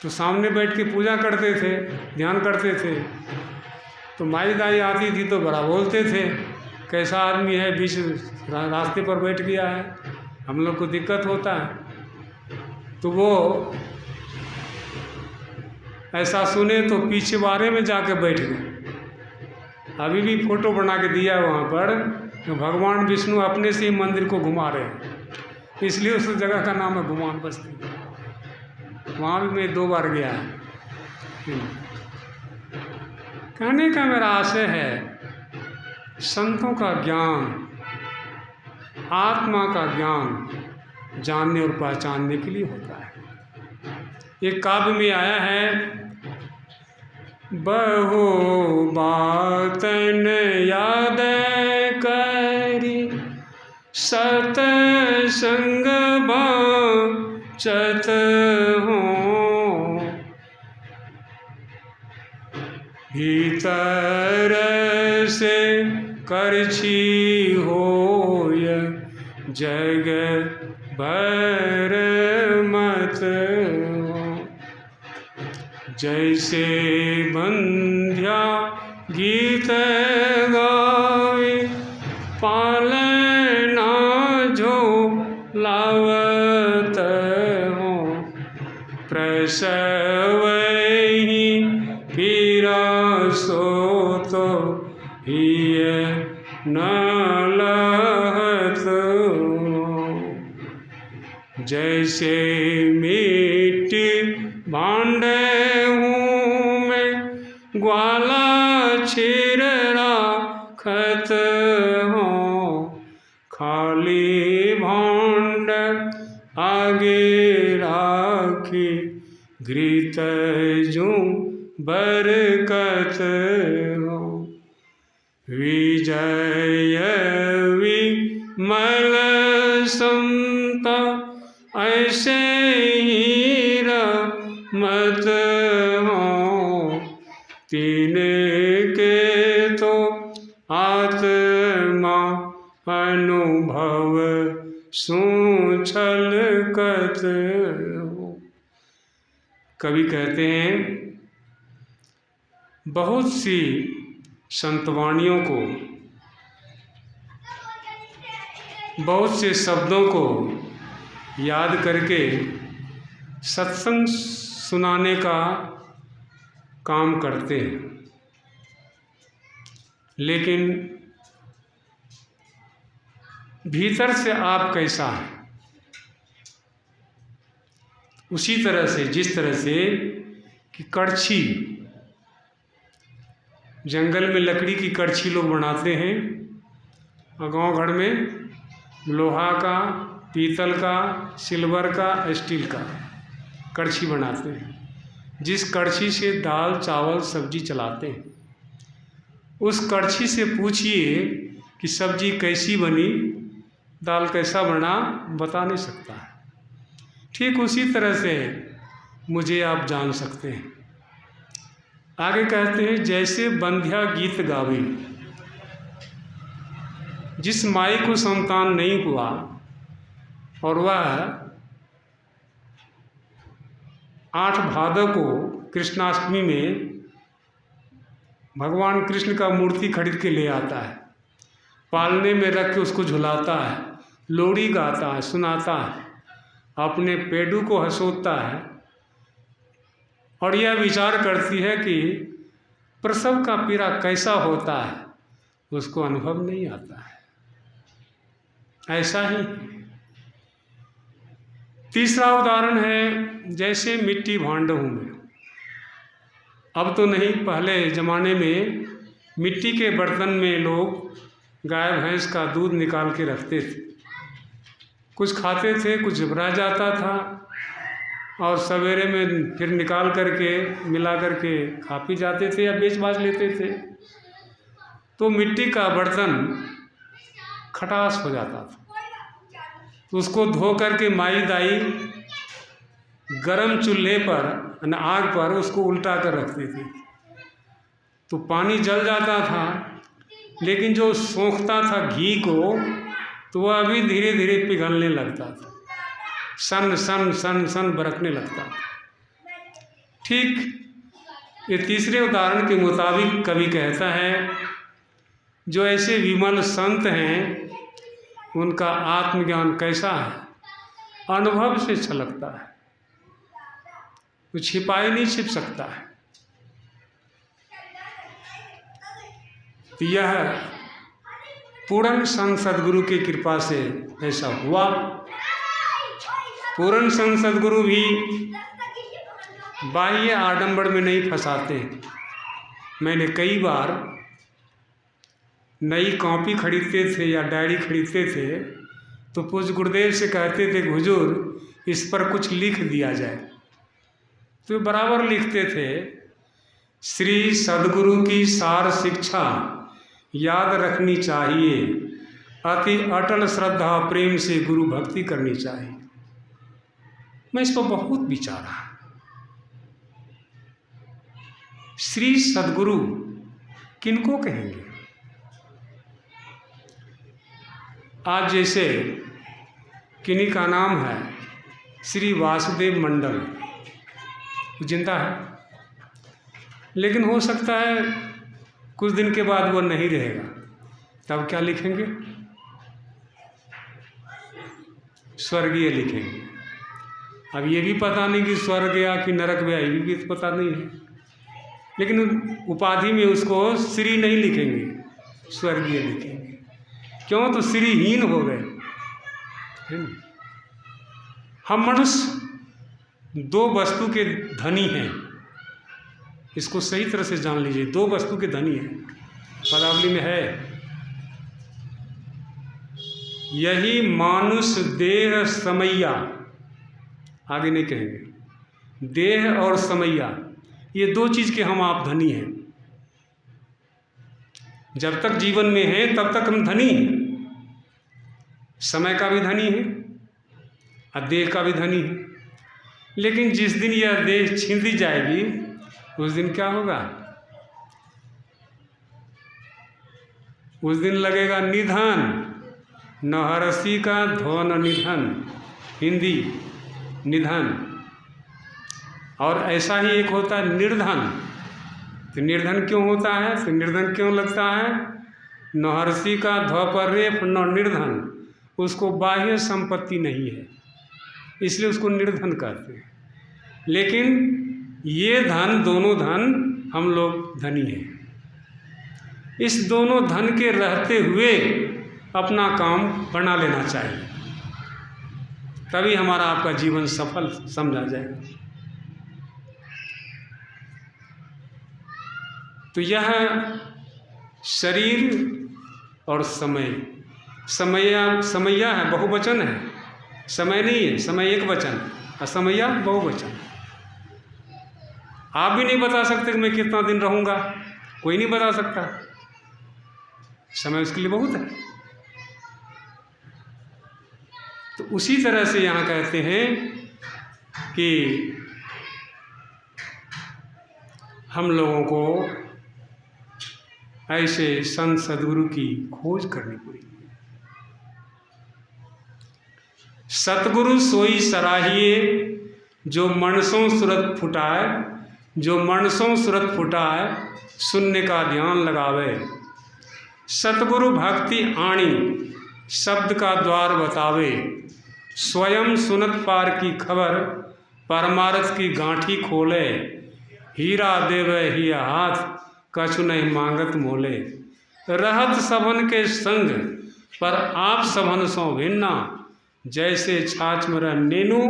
तो सामने बैठ के पूजा करते थे, ध्यान करते थे। तो माई दाई आती थी तो बड़ा बोलते थे, कैसा आदमी है, बीच रास्ते पर बैठ गया है, हम लोग को दिक्कत होता है। तो वो ऐसा सुने तो पीछे बारे में जाके बैठ गए। अभी भी फोटो बना के दिया वहाँ पर, तो भगवान विष्णु अपने से ही मंदिर को घुमा रहे हैं, इसलिए उस जगह का नाम है घुमान बस्ती। वहाँ भी मैं 2 बार गया है। कहने का मेरा आशय है, संतों का ज्ञान, आत्मा का ज्ञान जानने और पहचानने के लिए होता है। एक काव्य में आया है, बहु बातन याद करी सत संग बाचत हो, भीतर से करछी होय जग भर मत हो। जैसे बंध्या गीत गावे पालना जो लावत हो, प्रसव ही पीरा सो तो ही न लहत जैसे मिट्टी भांडे हूँ मैं ग्वाला छिर राखत हो खाली भांड आगे राखी घृत जू बरकत हो विजय विमल समता ऐसे ही मत हो तीन के तो आत्मा अनुभव सूछल कत हो। कवि कहते हैं बहुत सी संतवाणियों को, बहुत से शब्दों को याद करके सत्संग सुनाने का काम करते हैं, लेकिन भीतर से आप कैसा है, उसी तरह से, जिस तरह से कि कड़छी, जंगल में लकड़ी की कड़छी लोग बनाते हैं और गांव घर में लोहा का, पीतल का, सिल्वर का, स्टील का कड़छी बनाते हैं। जिस कड़छी से दाल चावल सब्जी चलाते हैं, उस कड़छी से पूछिए कि सब्जी कैसी बनी, दाल कैसा बना, बता नहीं सकता है। ठीक उसी तरह से मुझे आप जान सकते हैं। आगे कहते हैं जैसे बंध्या गीत गावे, जिस माई को संतान नहीं हुआ और वह 8 भादव को कृष्णाष्टमी में भगवान कृष्ण का मूर्ति खरीद के ले आता है, पालने में रख के उसको झुलाता है, लोरी गाता है, सुनाता है, अपने पेडू को हंसोता है और यह विचार करती है कि प्रसव का पीड़ा कैसा होता है, उसको अनुभव नहीं आता है। ऐसा ही तीसरा उदाहरण है जैसे मिट्टी भांड हूँ मैं। अब तो नहीं, पहले ज़माने में मिट्टी के बर्तन में लोग गाय भैंस का दूध निकाल के रखते थे, कुछ खाते थे, कुछ रह जाता था और सवेरे में फिर निकाल करके मिला करके खा पी जाते थे या बेच बाच लेते थे। तो मिट्टी का बर्तन खटास हो जाता था, तो उसको धो करके माई दाई गरम चूल्हे पर, आग पर उसको उल्टा कर रखते थे, तो पानी जल जाता था, लेकिन जो सोखता था घी को तो वह अभी धीरे धीरे पिघलने लगता था, सन सन सन सन बरकने लगता था। ठीक ये तीसरे उदाहरण के मुताबिक कवि कहता है जो ऐसे विमल संत हैं उनका आत्मज्ञान कैसा है, अनुभव से छलकता है, तो छिपाई नहीं छिप सकता है। तो यह पूर्ण संत सदगुरु की कृपा से ऐसा हुआ। पूर्ण संत सदगुरु भी बाह्य आडंबर में नहीं फंसाते। मैंने कई बार नई कॉपी खरीदते थे या डायरी खरीदते थे तो पूज्य गुरुदेव से कहते थे हुजूर इस पर कुछ लिख दिया जाए, तो बराबर लिखते थे श्री सदगुरु की सार शिक्षा याद रखनी चाहिए, अति अटल श्रद्धा प्रेम से गुरु भक्ति करनी चाहिए। मैं इस पर बहुत विचारा। श्री सदगुरु किनको कहेंगे? आज जैसे किन्हीं का नाम है श्री वासुदेव मंडल, जिंदा है, लेकिन हो सकता है कुछ दिन के बाद वो नहीं रहेगा, तब क्या लिखेंगे? स्वर्गीय लिखेंगे। अब ये भी पता नहीं कि स्वर्ग गया कि नरक गया, ये भी पता नहीं है, लेकिन उपाधि में उसको श्री नहीं लिखेंगे, स्वर्गीय लिखेंगे। क्यों? तो श्रीहीन हो गए, है ना? हम मनुष्य दो वस्तु के धनी हैं, इसको सही तरह से जान लीजिए। दो वस्तु के धनी हैं, पदावली में है, यही मानुष देह समैया, आगे नहीं कहेंगे, देह और समैया, ये दो चीज के हम आप धनी हैं। जब तक जीवन में हैं तब तक हम धनी हैं, समय का भी धनी है और देह का भी धनी है। लेकिन जिस दिन यह देह छीन दी जाएगी उस दिन क्या होगा? उस दिन लगेगा निधन, न हरसी का धन निधन, हिंदी निधन। और ऐसा ही एक होता है निर्धन। तो निर्धन क्यों होता है? तो निर्धन क्यों लगता है? न हरसी का ध पर रेफ न निर्धन, उसको बाह्य संपत्ति नहीं है, इसलिए उसको निर्धन कहते हैं। लेकिन ये धन, दोनों धन हम लोग धनी हैं। इस दोनों धन के रहते हुए अपना काम बना लेना चाहिए, तभी हमारा आपका जीवन सफल समझा जाएगा। तो यह शरीर और समय, समैया है, बहुवचन है, समय नहीं है, समय एक वचन, असमैया बहुवचन। आप भी नहीं बता सकते कि मैं कितना दिन रहूँगा, कोई नहीं बता सकता, समय उसके लिए बहुत है। तो उसी तरह से यहाँ कहते हैं कि हम लोगों को ऐसे संत सदगुरु की खोज करनी पड़ेगी। सतगुरु सोई सराहिए, जो मनसों सुरत फुटाए, जो मनसों सुरत फुटाए, शून्य का ध्यान लगावे। सतगुरु भक्ति आणी, शब्द का द्वार बतावे। स्वयं सुनत पार की खबर, परमार्थ की गांठी खोले। हीरा देवे ही हाथ, कछु नहीं मांगत मोले। रहत सबन के संग, पर आप सबन सो भिन्ना। जैसे छाछ मर नेनु,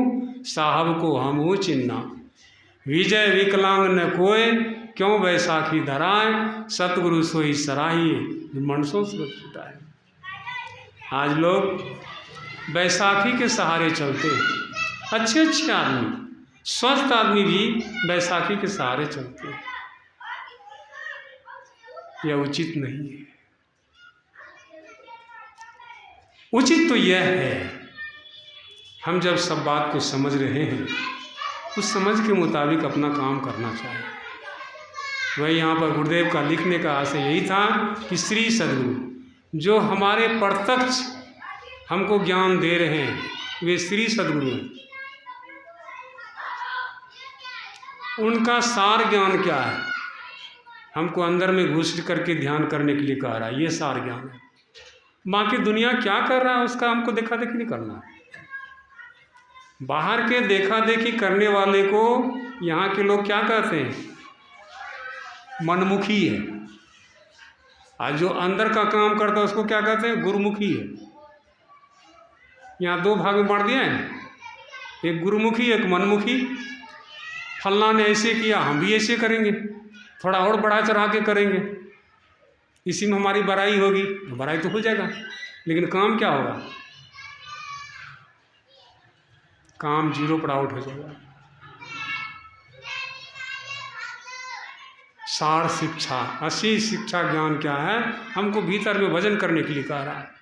साहब को हमहू चिन्ना। विजय विकलांग न कोय, क्यों बैसाखी धराए। सतगुरु सोई सराहिए, मनसों सुरत फुटाए। आज लोग बैसाखी के सहारे चलते, अच्छे अच्छे आदमी, स्वस्थ आदमी भी बैसाखी के सहारे चलते हैं। यह उचित नहीं है। उचित तो यह है, हम जब सब बात को समझ रहे हैं, उस समझ के मुताबिक अपना काम करना चाहिए। वही यहाँ पर गुरुदेव का लिखने का आशय यही था कि श्री सद्गुरु जो हमारे प्रत्यक्ष हमको ज्ञान दे रहे हैं, वे श्री सद्गुरु हैं। उनका सार ज्ञान क्या है? हमको अंदर में घुस करके ध्यान करने के लिए कह रहा है, ये सार ज्ञान है। बाकी दुनिया क्या कर रहा है उसका हमको देखा देखी नहीं करना है। बाहर के देखा देखी करने वाले को यहाँ के लोग क्या कहते हैं? मनमुखी है। आज जो अंदर का काम करता है उसको क्या कहते हैं? गुरुमुखी है। यहाँ दो भाग में बांट दिया है, एक गुरुमुखी एक मनमुखी। फलना ने ऐसे किया, हम भी ऐसे करेंगे, थोड़ा और बढ़ा चढ़ा के करेंगे, इसी में हमारी बड़ाई होगी। बड़ाई तो हो जाएगा, लेकिन काम क्या होगा? काम जीरो पर आउट हो जाएगा। सार शिक्षा, असली शिक्षा ज्ञान क्या है? हमको भीतर में भजन करने के लिए कह रहा है।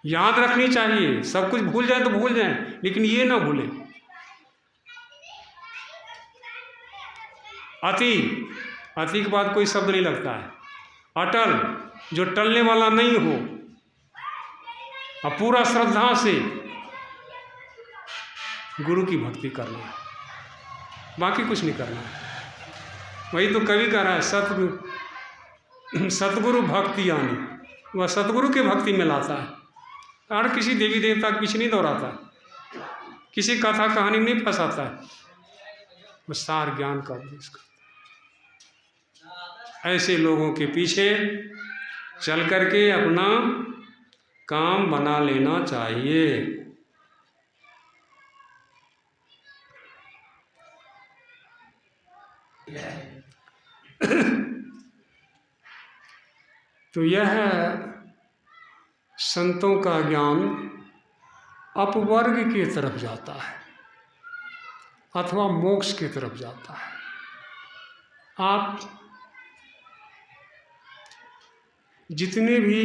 याद रखनी चाहिए, सब कुछ भूल जाए तो भूल जाए, लेकिन ये ना भूलें। अति, अति के बाद कोई शब्द नहीं लगता है। अटल, जो टलने वाला नहीं हो, और पूरा श्रद्धा से गुरु की भक्ति करना है, बाकी कुछ नहीं करना है। वही तो कवि कह रहा है, सतगुरु भक्ति आनी, वह सतगुरु के भक्ति में लाता है। और किसी देवी देवता के पीछे नहीं दौड़ाता, किसी कथा कहानी में नहीं फंसाता है, वो सार ज्ञान का उपदेश करता है। ऐसे लोगों के पीछे चल करके अपना काम बना लेना चाहिए। तो यह संतों का ज्ञान अपवर्ग की तरफ जाता है अथवा मोक्ष की तरफ जाता है। आप जितने भी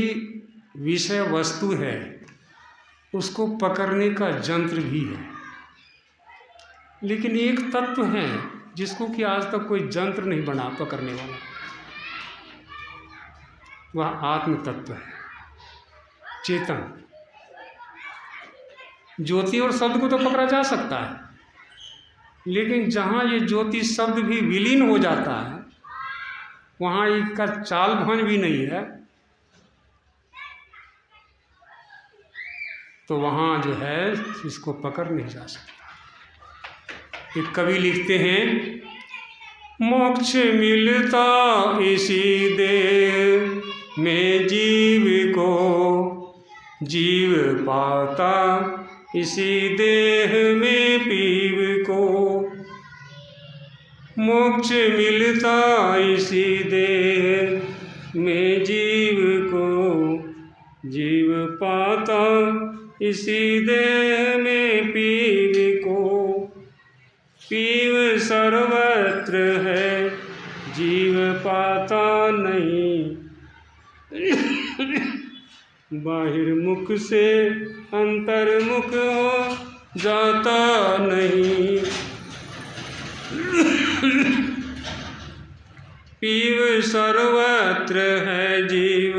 विषय वस्तु है उसको पकड़ने का यंत्र भी है, लेकिन एक तत्व है जिसको कि आज तक कोई यंत्र नहीं बना पकड़ने वाला, वह आत्म तत्व है, चेतन। ज्योति और शब्द को तो पकड़ा जा सकता है, लेकिन जहाँ ये ज्योति शब्द भी विलीन हो जाता है वहाँ इसका चाल भान भी नहीं है, तो वहाँ जो है इसको पकड़ नहीं जा सकता। एक कवि लिखते हैं, मोक्ष मिलता इसी देह में जीव को, जीव पाता इसी देह में पीव को। मोक्ष मिलता इसी देह में जीव को, जीव पाता इसी देह में पीव को। पीव सर्वत्र है जीव पाता नहीं, बाहिर्मुख से अंतर्मुख हो जाता नहीं। पीव सर्वत्र है जीव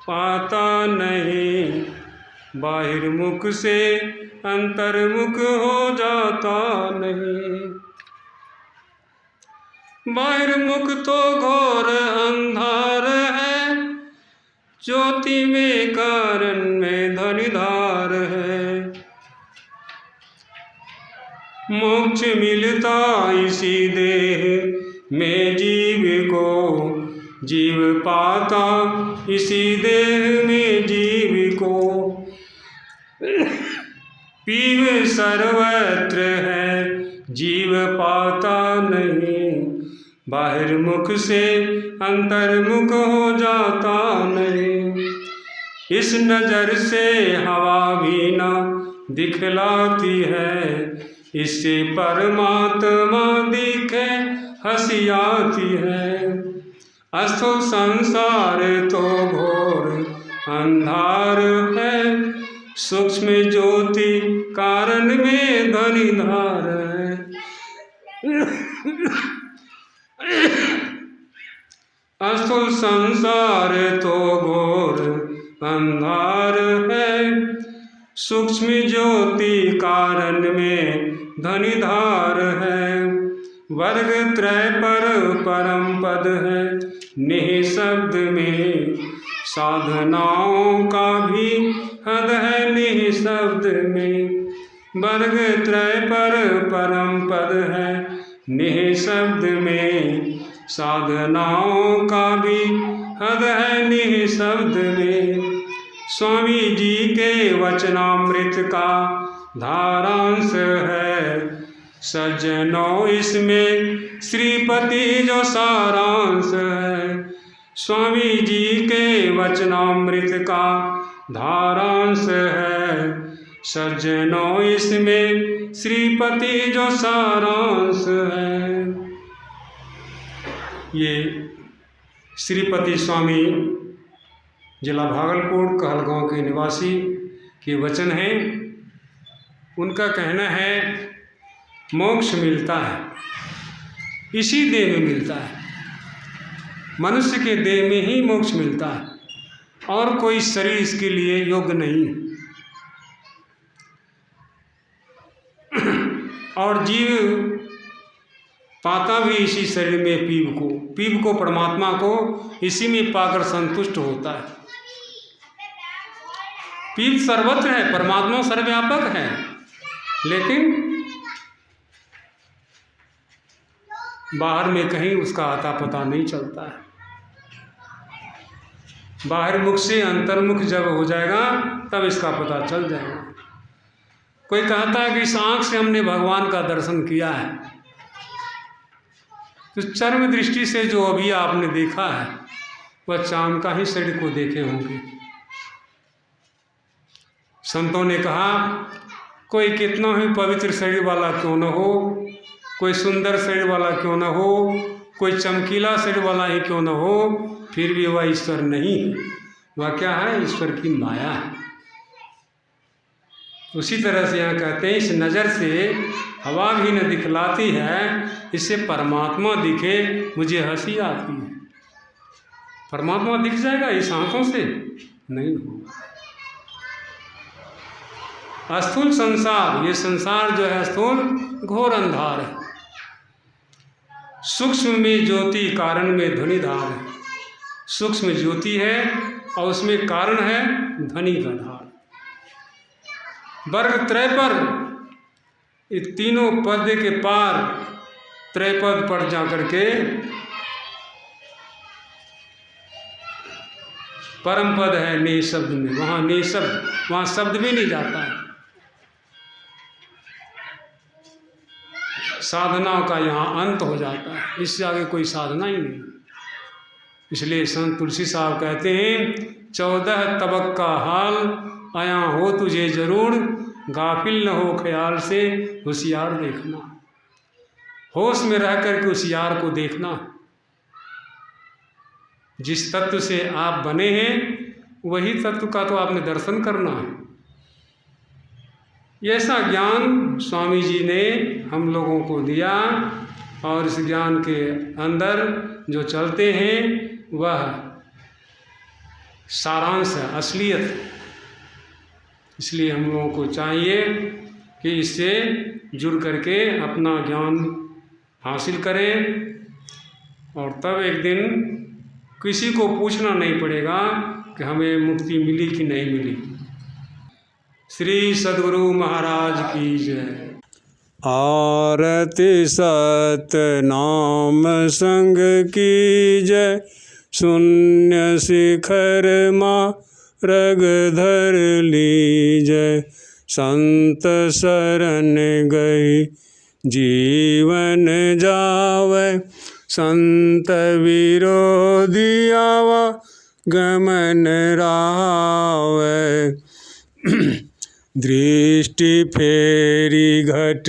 पाता नहीं, बाहिर्मुख से अंतर्मुख हो जाता नहीं। बाहिर्मुख तो घोर अंधार है, ज्योति में कारण में धनिधार है। मोक्ष मिलता इसी देह में जीव को, जीव पाता इसी देह में जीव को। पीव सर्वत्र है जीव पाता नहीं, बाहिर्मुख से अंतर्मुख हो जाता नहीं। इस नजर से हवा भी न दिखलाती है, इससे परमात्मा दिखे हंसी आती है। अस्थूल संसार तो घोर अंधार है, सूक्ष्म ज्योति कारण में धनिधार है। अस्थूल संसार तो घोर अंधार है, सूक्ष्म ज्योति कारण में धनिधार है। वर्ग त्रय पर परम पद है निःशब्द में, साधनाओं का भी हद है निःशब्द में। वर्ग त्रय पर परम पद है निःशब्द में, साधनाओं का भी हद है निःशब्द में। स्वामी जी के वचनामृत का धारांश है, सज्जनों इसमें श्रीपति जो सारांश है। स्वामी जी के वचनामृत का धारांश है, सज्जनों इसमें श्रीपति जो सारांश है। ये श्रीपति स्वामी जिला भागलपुर कहलगांव के निवासी के वचन हैं। उनका कहना है मोक्ष मिलता है इसी देह में मिलता है, मनुष्य के देह में ही मोक्ष मिलता है और कोई शरीर इसके लिए योग्य नहीं। और जीव पाता भी इसी शरीर में पीव को परमात्मा को इसी में पाकर संतुष्ट होता है। पीव सर्वत्र है, परमात्मा सर्वव्यापक है, लेकिन बाहर में कहीं उसका आता पता नहीं चलता है। बाहर मुख से अंतर्मुख जब हो जाएगा तब इसका पता चल जाएगा। कोई कहता है कि इस आँख से हमने भगवान का दर्शन किया है, तो चर्म दृष्टि से जो अभी आपने देखा है वह चांद का ही शरीर को देखे होंगे। संतों ने कहा कोई कितना ही पवित्र शरीर वाला क्यों न हो, कोई सुंदर शरीर वाला क्यों न हो, कोई चमकीला शरीर वाला ही क्यों न हो, फिर भी वह ईश्वर नहीं है। वह क्या है? ईश्वर की माया है। उसी तरह से यहाँ कहते हैं इस नज़र से हवा भी न दिखलाती है, इससे परमात्मा दिखे मुझे हंसी आती है। परमात्मा दिख जाएगा इस आँखों से? नहीं होगा। स्थूल संसार, ये संसार जो है स्थूल घोर अंधार है। सूक्ष्म में ज्योति, कारण में ध्वनिधार है। सूक्ष्म ज्योति है और उसमें कारण है ध्वनि का धार। वर्ग त्रय पर, ये तीनों पद के पार त्रयपद पर जाकर के परम पद है निःशब्द में, वहाँ निःशब्द, वहाँ शब्द भी नहीं जाता है। साधना का यहाँ अंत हो जाता है, इससे आगे कोई साधना ही नहीं। इसलिए संत तुलसी साहब कहते हैं 14 तबक का हाल आया हो तुझे जरूर, गाफिल न हो ख्याल से होशियार देखना। होश में रह कर के होशियार को देखना। जिस तत्व से आप बने हैं वही तत्व का तो आपने दर्शन करना है। ऐसा ज्ञान स्वामी जी ने हम लोगों को दिया और इस ज्ञान के अंदर जो चलते हैं वह सारांश है, असलियत। इसलिए हम लोगों को चाहिए कि इससे जुड़ करके अपना ज्ञान हासिल करें, और तब एक दिन किसी को पूछना नहीं पड़ेगा कि हमें मुक्ति मिली कि नहीं मिली। श्री सद्गुरु महाराज की जय। आरती सतनाम संग की जय, शून्य शिखर मार्ग धर लीजय। संत शरण गई जीवन जावै, संत विरोधी आवा गमन रावै। दृष्टि फेरी घट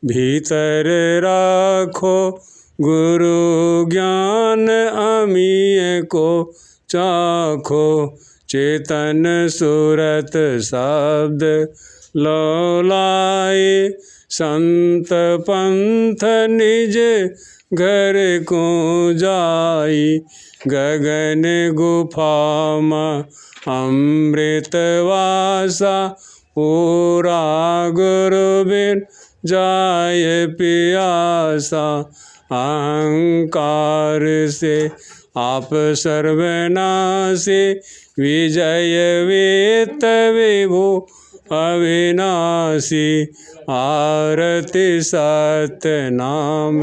भीतर राखो, गुरु ज्ञान अमीय को चाखो। चेतन सुरत शब्द लौलाए, संत पंथ निज घर को जाई। गगन गुफा में अमृत वासा, पूरा गुरु बिन जाय पियासा। अहंकार से आप सर्वनाशी, विजय वेत विभु अविनाशी। आरती सतनाम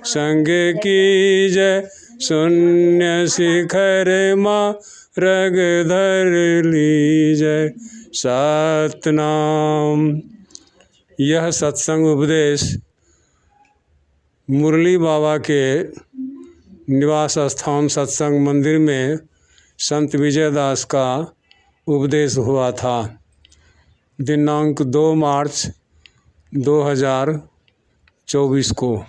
संग की जय, शून्य शिखर मार्ग धर लीजय। सतनाम। यह सत्संग उपदेश मुरली बाबा के निवास स्थान सत्संग मंदिर में संत विजयदास का उपदेश हुआ था। दिनांक 2 मार्च 2024 को।